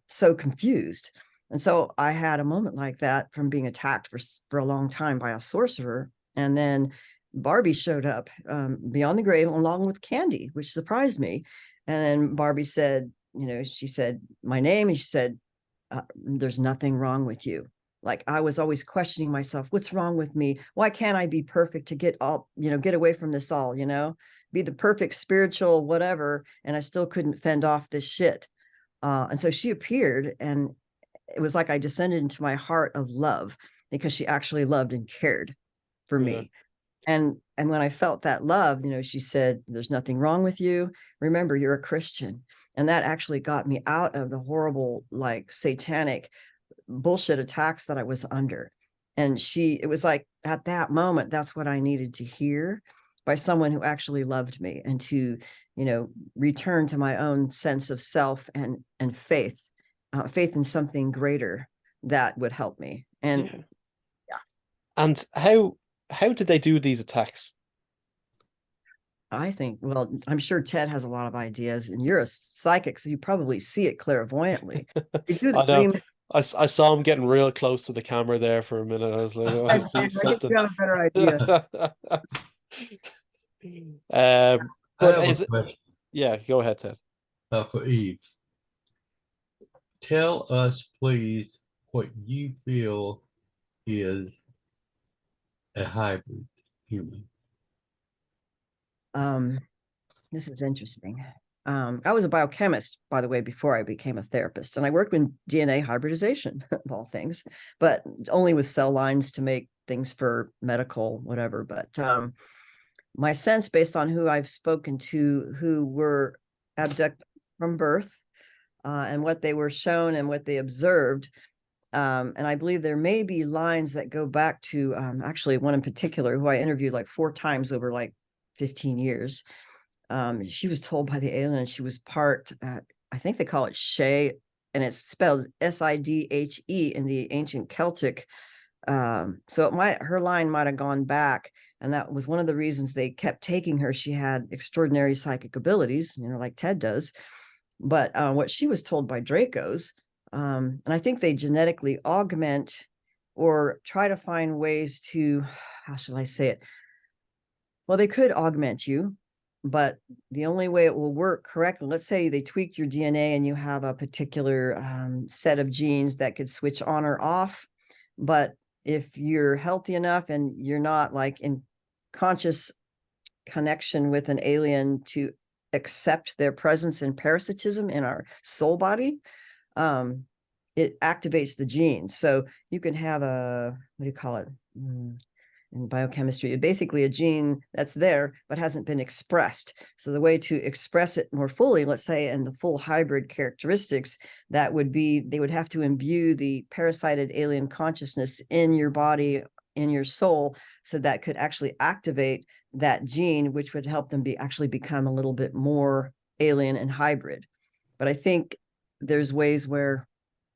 so confused. And so I had a moment like that from being attacked for a long time by a sorcerer. And then Barbie showed up beyond the grave along with Candy, which surprised me. And then Barbie said, she said my name and she said, there's nothing wrong with you. Like I was always questioning myself, what's wrong with me? Why can't I be perfect to get away from this all, be the perfect spiritual whatever. And I still couldn't fend off this shit. And so she appeared and it was like I descended into my heart of love because she actually loved and cared for Yeah. me. And when I felt that love, she said, there's nothing wrong with you. Remember, you're a Christian. And that actually got me out of the horrible, like satanic bullshit attacks that I was under. And it was like at that moment, that's what I needed to hear by someone who actually loved me and to, return to my own sense of self and faith, faith in something greater that would help me. And Yeah. yeah. And how did they do these attacks? I think, well, I'm sure Ted has a lot of ideas, and you're a psychic, so you probably see it clairvoyantly. They do the I know. dream. I saw him getting real close to the camera there for a minute. I was like, oh, I see I guess something. you have a better idea. Um, I but have a is it? question Yeah, go ahead, Ted. for Eve. Tell us, please, what you feel is a hybrid human. This is interesting. I was a biochemist, by the way, before I became a therapist, and I worked in DNA hybridization, of all things, but only with cell lines to make things for medical, whatever. But my sense, based on who I've spoken to, who were abducted from birth, and what they were shown and what they observed. And I believe there may be lines that go back to actually one in particular who I interviewed like 4 times over like 15 years. She was told by the alien she was part, I think they call it Shay, and it's spelled Sidhe in the ancient Celtic. So her line might have gone back, and that was one of the reasons they kept taking her. She had extraordinary psychic abilities, like Ted does. But what she was told by Dracos, and I think they genetically augment or try to find ways to, how shall I say it? Well, they could augment you, but the only way it will work correctly, let's say they tweak your DNA and you have a particular set of genes that could switch on or off. But if you're healthy enough and you're not like in conscious connection with an alien to accept their presence and parasitism in our soul body, it activates the genes. So you can have what do you call it? In biochemistry, basically a gene that's there but hasn't been expressed. So the way to express it more fully, let's say in the full hybrid characteristics, that would be they would have to imbue the parasited alien consciousness in your body, in your soul, so that could actually activate that gene, which would help them actually become a little bit more alien and hybrid. But I think there's ways where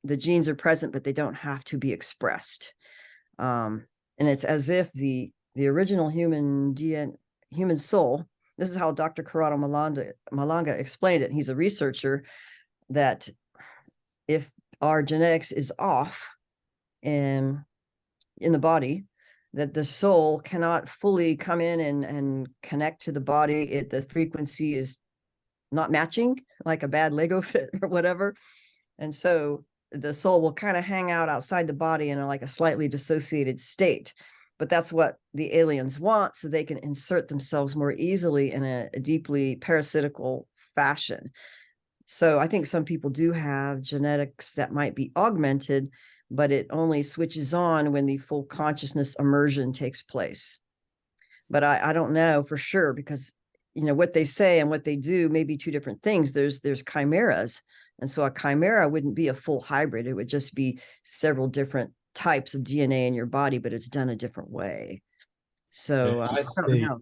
the genes are present, but they don't have to be expressed. And it's as if the original human soul, this is how Dr. Corrado Malanga explained it. He's a researcher, that if our genetics is off in the body, that the soul cannot fully come in and connect to the body. The frequency is not matching, like a bad Lego fit or whatever. And so the soul will kind of hang out outside the body in like a slightly dissociated state. But that's what the aliens want, so they can insert themselves more easily in a deeply parasitical fashion. So I think some people do have genetics that might be augmented, but it only switches on when the full consciousness immersion takes place. But I don't know for sure, because what they say and what they do may be two different things. There's chimeras, and so a chimera wouldn't be a full hybrid. It would just be several different types of DNA in your body, but it's done a different way. So I don't see. know.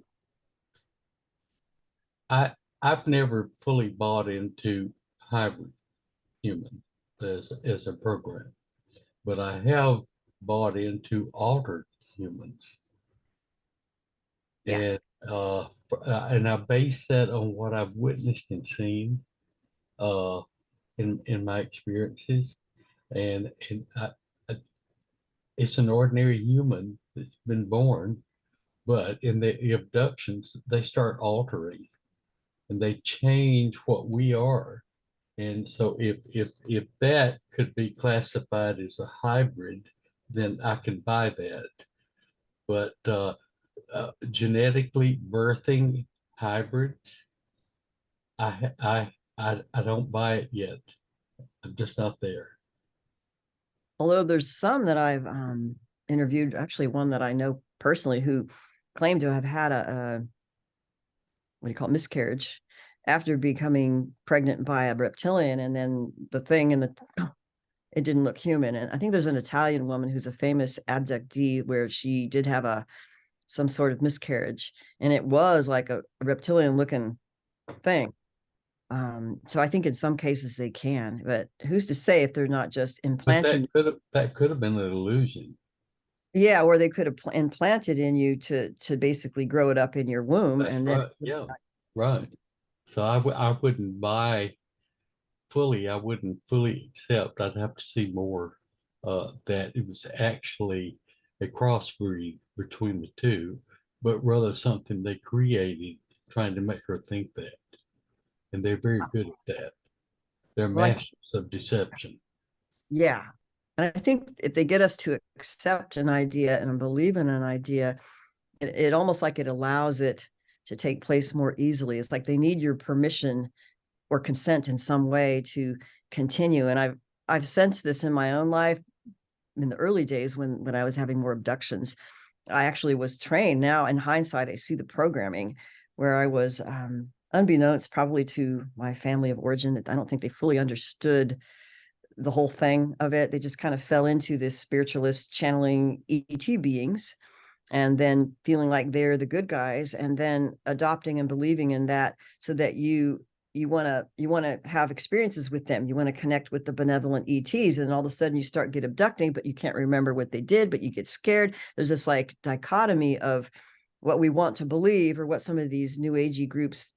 I've never fully bought into hybrid human as a program, but I have bought into altered humans. Yeah. And I base that on what I've witnessed and seen in my experiences. And it's an ordinary human that's been born, but in the abductions, they start altering and they change what we are. And so if that could be classified as a hybrid, then I can buy that. But genetically birthing hybrids, I don't buy it yet. I'm just not there. Although there's some that I've interviewed, actually one that I know personally, who claimed to have had a what do you call it, miscarriage after becoming pregnant by a reptilian, and then the thing and it didn't look human. And I think there's an Italian woman who's a famous abductee where she did have some sort of miscarriage, and it was like a reptilian looking thing. So I think in some cases they can, but who's to say if they're not just But implanting? that could have been an illusion. Yeah, or they could have implanted in you to basically grow it up in your womb. That's And then right. Yeah, right. So I wouldn't buy fully. I wouldn't fully accept. I'd have to see more that it was actually a crossbreed between the two, but rather something they created trying to make her think that. And they're very good at that. They're well, masters of deception. yeah. And I think if they get us to accept an idea and believe in an idea, it almost like it allows it to take place more easily. It's like they need your permission or consent in some way to continue. And I've sensed this in my own life in the early days when I was having more abductions. I actually was trained. Now in hindsight, I see the programming where I was unbeknownst probably to my family of origin, that I don't think they fully understood the whole thing of it. They just kind of fell into this spiritualist channeling ET beings, and then feeling like they're the good guys, and then adopting and believing in that, so that you want to have experiences with them. You want to connect with the benevolent ETs, and all of a sudden you start get abducting, but you can't remember what they did, but you get scared. There's this like dichotomy of what we want to believe, or what some of these new agey groups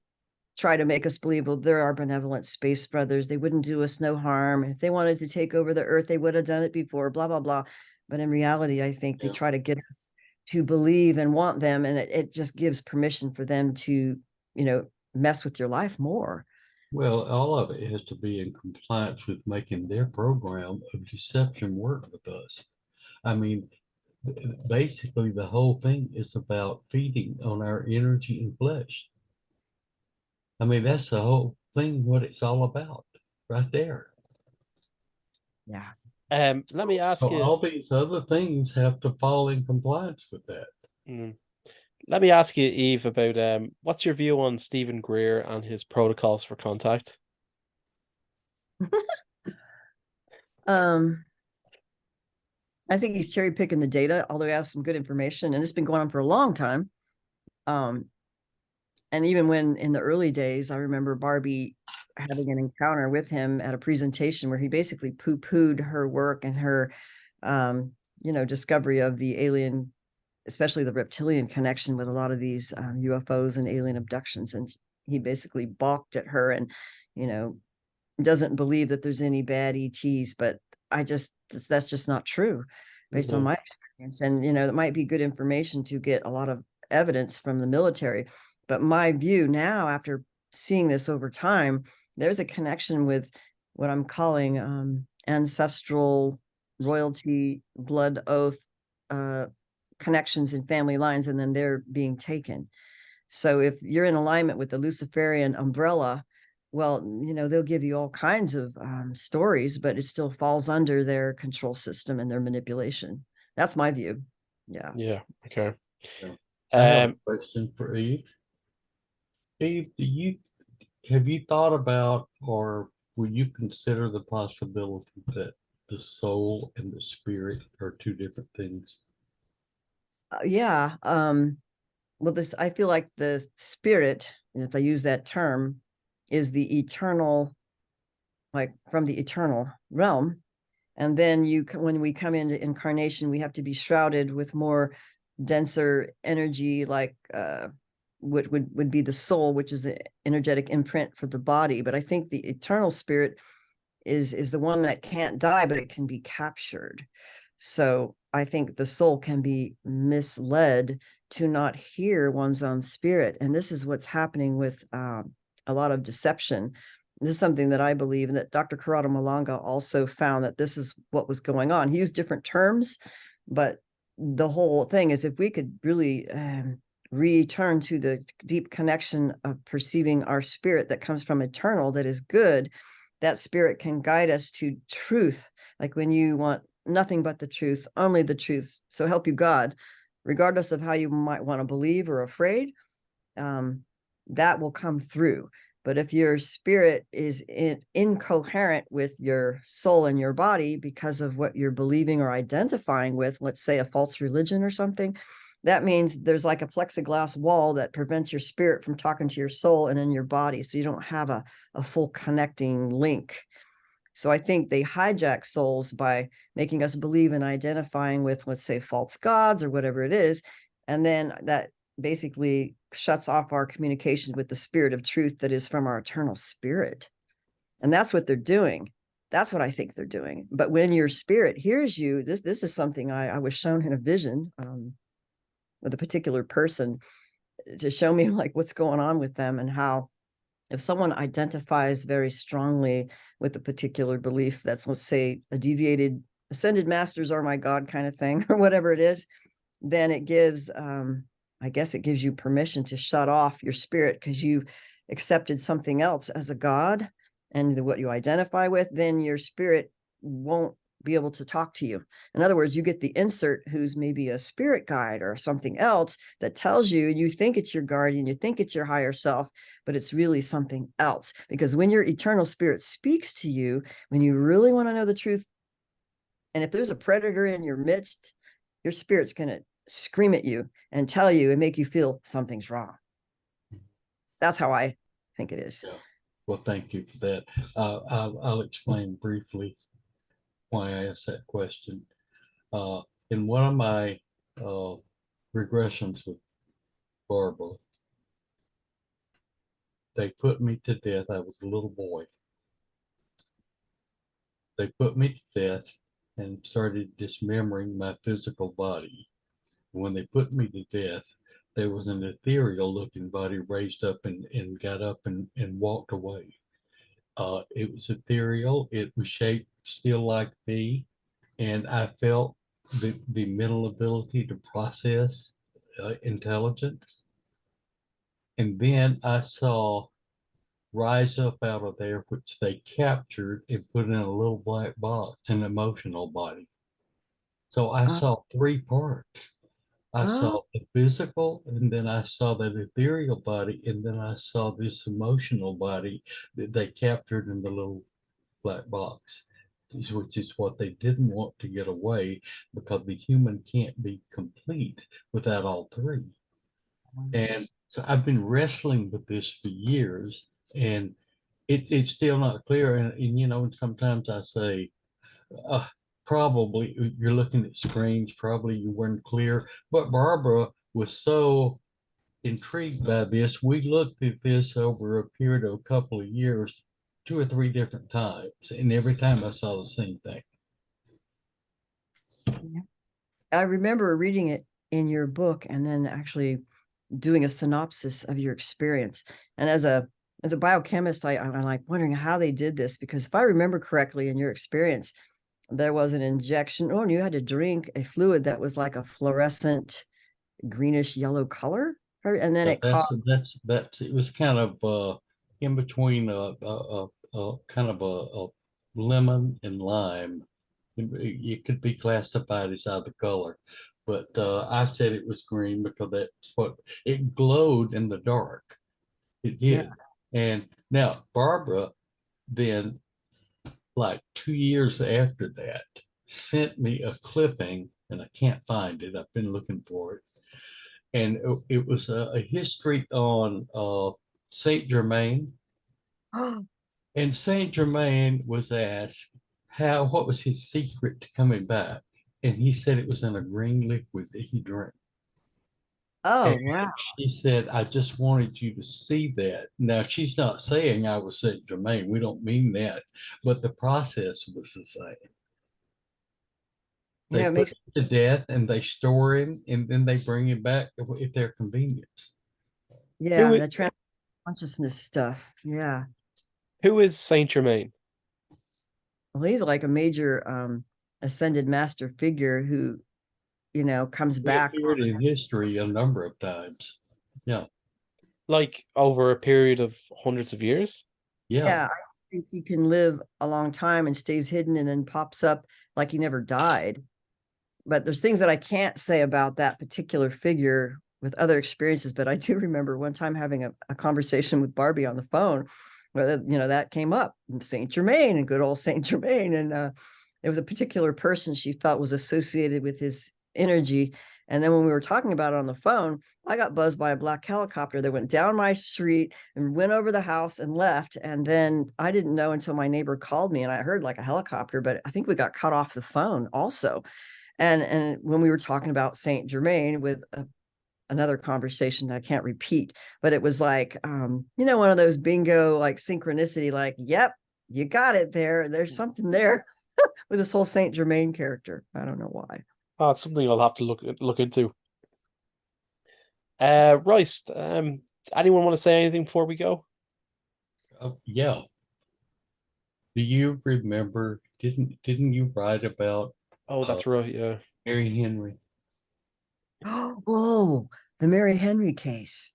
try to make us believe. Well, they're our benevolent space brothers. They wouldn't do us no harm. If they wanted to take over the earth, they would have done it before, blah, blah, blah. But in reality, I think they try to get us to believe and want them. And it just gives permission for them to, mess with your life more. Well, all of it has to be in compliance with making their program of deception work with us. I mean, basically, the whole thing is about feeding on our energy and flesh. I mean, that's the whole thing, what it's all about, right there. Yeah. Let me ask So you. all these other things have to fall in compliance with that. Let me ask you, Eve, about what's your view on Stephen Greer and his protocols for contact? I think he's cherry picking the data, although he has some good information, and it's been going on for a long time. And even when in the early days, I remember Barbie having an encounter with him at a presentation where he basically poo-pooed her work and her, discovery of the alien, especially the reptilian connection with a lot of these UFOs and alien abductions. And he basically balked at her and, doesn't believe that there's any bad ETs, but that's just not true based on my experience. And, that might be good information to get a lot of evidence from the military. But my view now, after seeing this over time, there's a connection with what I'm calling ancestral royalty, blood oath connections in family lines, and then they're being taken. So if you're in alignment with the Luciferian umbrella, well, they'll give you all kinds of stories, but it still falls under their control system and their manipulation. That's my view. Yeah. Yeah. Okay. I have a question for Eve. Eve, have you thought about, or will you consider the possibility that the soul and the spirit are two different things? Yeah. Well, I feel like the spirit, and if I use that term, is the eternal, like from the eternal realm. And then when we come into incarnation, we have to be shrouded with more denser energy, like what would be the soul, which is the energetic imprint for the body. But I think the eternal spirit is the one that can't die, but it can be captured. So I think the soul can be misled to not hear one's own spirit. And this is what's happening with a lot of deception. This is something that I believe, and that Dr. Corrado Malanga also found that this is what was going on. He used different terms, but the whole thing is, if we could really return to the deep connection of perceiving our spirit that comes from eternal, that is good, that spirit can guide us to truth. Like when you want nothing but the truth, only the truth, so help you God, regardless of how you might want to believe or afraid, that will come through. But if your spirit is incoherent with your soul and your body because of what you're believing or identifying with, let's say a false religion or something, that means there's like a plexiglass wall that prevents your spirit from talking to your soul and in your body. So you don't have a full connecting link. So I think they hijack souls by making us believe and identifying with, let's say, false gods or whatever it is. And then that basically shuts off our communication with the spirit of truth that is from our eternal spirit. And that's what they're doing. That's what I think they're doing. But when your spirit hears you, this is something I was shown in a vision with a particular person to show me like what's going on with them, and how if someone identifies very strongly with a particular belief that's, let's say, a deviated ascended masters are my God kind of thing, or whatever it is, then it gives, I guess it gives you permission to shut off your spirit because you've accepted something else as a God and what you identify with, then your spirit won't be able to talk to you. In other words, you get the insert who's maybe a spirit guide or something else that tells you, and you think it's your guardian, you think it's your higher self, but it's really something else. Because when your eternal spirit speaks to you, when you really want to know the truth, and if there's a predator in your midst, your spirit's going to scream at you and tell you and make you feel something's wrong. That's how I think it is. Yeah. Well, thank you for that. I'll explain briefly why I asked that question. In one of my regressions with Barbara, they put me to death. I was a little boy. They put me to death and started dismembering my physical body. When they put me to death, there was an ethereal looking body raised up and got up and walked away. It was ethereal. It was shaped still like me. And I felt the mental ability to process intelligence. And then I saw rise up out of there, which they captured and put in a little black box, an emotional body. So I saw three parts. I saw the physical, and then I saw that ethereal body, and then I saw this emotional body that they captured in the little black box, which is what they didn't want to get away, because the human can't be complete without all three. And So I've been wrestling with this for years, and it's still not clear. And you know, and sometimes I say, uh, probably you're looking at screens, probably you weren't clear. But Barbara was so intrigued by this. We looked at this over a period of a couple of years, 2 or 3 different times, and every time I saw the same thing. Yeah. I remember reading it in your book and then actually doing a synopsis of your experience. And as a biochemist, I'm like wondering how they did this, because if I remember correctly, in your experience, there was an injection, and you had to drink a fluid that was like a fluorescent greenish yellow color, and then it caused. That's it was kind of in between a kind of a lemon and lime. It could be classified as either color, but I said it was green because that's what it glowed in the dark. It Yeah. did. And now Barbara then, like 2 years after that, sent me a clipping, and I can't find it. I've been looking for it, and it was a history on Saint Germain. And Saint Germain was asked what was his secret to coming back, and he said it was in a green liquid that he drank. Oh, And wow. he said, I just wanted you to see that. Now, she's not saying I was Saint Germain. We don't mean that, but the process was the same. They Yeah, it put makes. him to death and they store him and then they bring him back at their convenience. Yeah, Who the trans consciousness stuff. Yeah. who is Saint Germain? Well, he's like a major ascended master figure who, comes He back. appeared in history a number of times. Yeah, Like over a period of hundreds of years? yeah. Yeah, I think he can live a long time and stays hidden and then pops up like he never died. But there's things that I can't say about that particular figure with other experiences. But I do remember one time having a conversation with Barbie on the phone where, that came up, Saint Germain and good old Saint Germain. And it was a particular person she felt was associated with his energy. And then when we were talking about it on the phone, I got buzzed by a black helicopter that went down my street and went over the house and left. And then I didn't know until my neighbor called me and I heard like a helicopter, but I think we got cut off the phone also. And when we were talking about Saint Germain with another conversation that I can't repeat, but it was like, one of those bingo, like synchronicity, like, yep, you got it there. There's something there with this whole Saint Germain character. I don't know why. Oh, it's something I'll have to look into. Royce, anyone want to say anything before we go? Yeah. Do you remember, didn't you write about Oh, uh, that's right, yeah. Mary Henry? Oh, the Mary Henry case.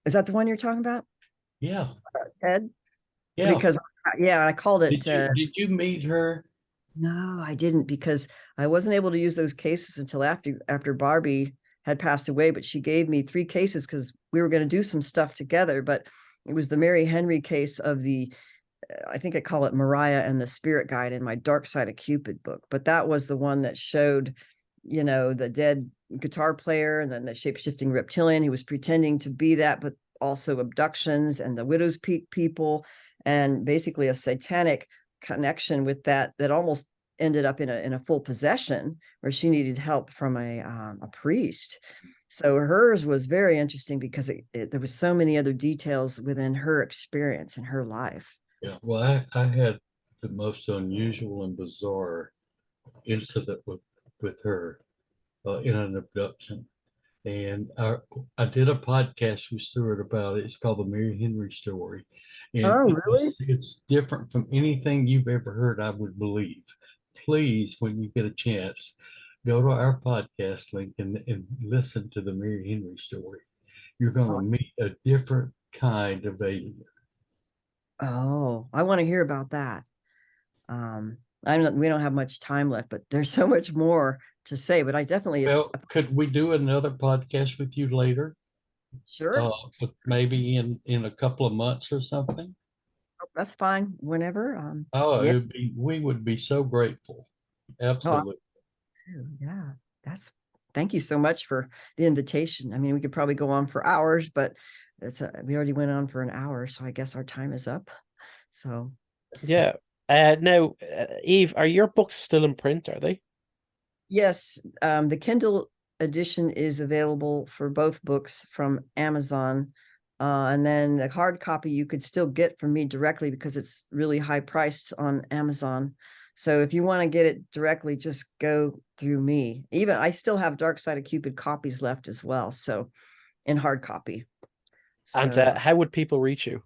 Is that the one you're talking about, Yeah, Ted? yeah. Because, yeah, I called it. Did you meet her? No, I didn't, because I wasn't able to use those cases until after Barbie had passed away, but she gave me 3 cases because we were going to do some stuff together. But it was the Mary Henry case of I think I call it Mariah and the Spirit Guide in my Dark Side of Cupid book. But that was the one that showed, the dead guitar player and then the shape-shifting reptilian who was pretending to be that, but also abductions and the Widow's Peak people, and basically a satanic connection with that almost ended up in a full possession where she needed help from a priest. So hers was very interesting because there was so many other details within her experience and her life. Yeah. Well, I had the most unusual and bizarre incident with her in an abduction. And I did a podcast with Stuart about it. It's called the Mary Henry Story. And Oh, really? it's different from anything you've ever heard, I would believe. Please, when you get a chance, go to our podcast link and listen to the Mary Henry story. You're going to meet a different kind of alien. Oh, I want to hear about that. We don't have much time left, but there's so much more to say. But I definitely, Well, could we do another podcast with you later? sure, Maybe in a couple of months or something? that's fine. Whenever, Oh, yeah. we would be so grateful. Oh, Absolutely. too. Yeah, that's thank you so much for the invitation. I mean, we could probably go on for hours, but we already went on for an hour, so I guess our time is up. So Yeah. Now, Eve, are your books still in print? Are they? yes, the Kindle edition is available for both books from Amazon. And then the hard copy you could still get from me directly because it's really high priced on Amazon. So if you want to get it directly, just go through me. Even I still have Dark Side of Cupid copies left as well. So in hard copy. And So how would people reach you?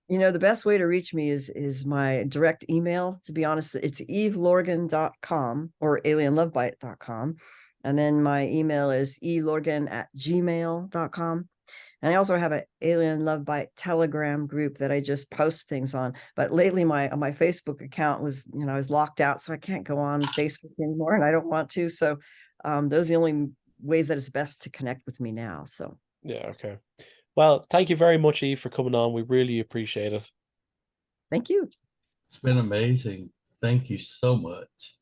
the best way to reach me is my direct email. To be honest, it's evelorgen.com or alienlovebite.com. And then my email is elorgen@gmail.com. And I also have an Alien Love Bite Telegram group that I just post things on. But lately my Facebook account was, I was locked out, so I can't go on Facebook anymore, and I don't want to. So those are the only ways that it's best to connect with me now. So Yeah, okay. Well, thank you very much, Eve, for coming on. We really appreciate it. thank you. It's been amazing. Thank you so much.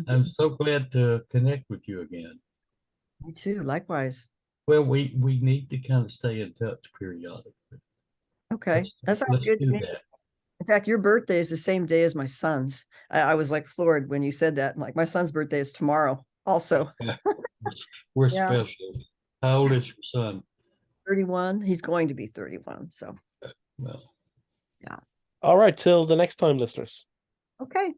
I'm so glad to connect with you again. Me too. Likewise. Well, we need to kind of stay in touch periodically. Okay. That sounds Let's good to do me. that. In fact, your birthday is the same day as my son's. I was like floored when you said that. Like, my son's birthday is tomorrow also. We're Yeah. special. How old is your son? 31. He's going to be 31. So Well, All right, till the next time, listeners. okay.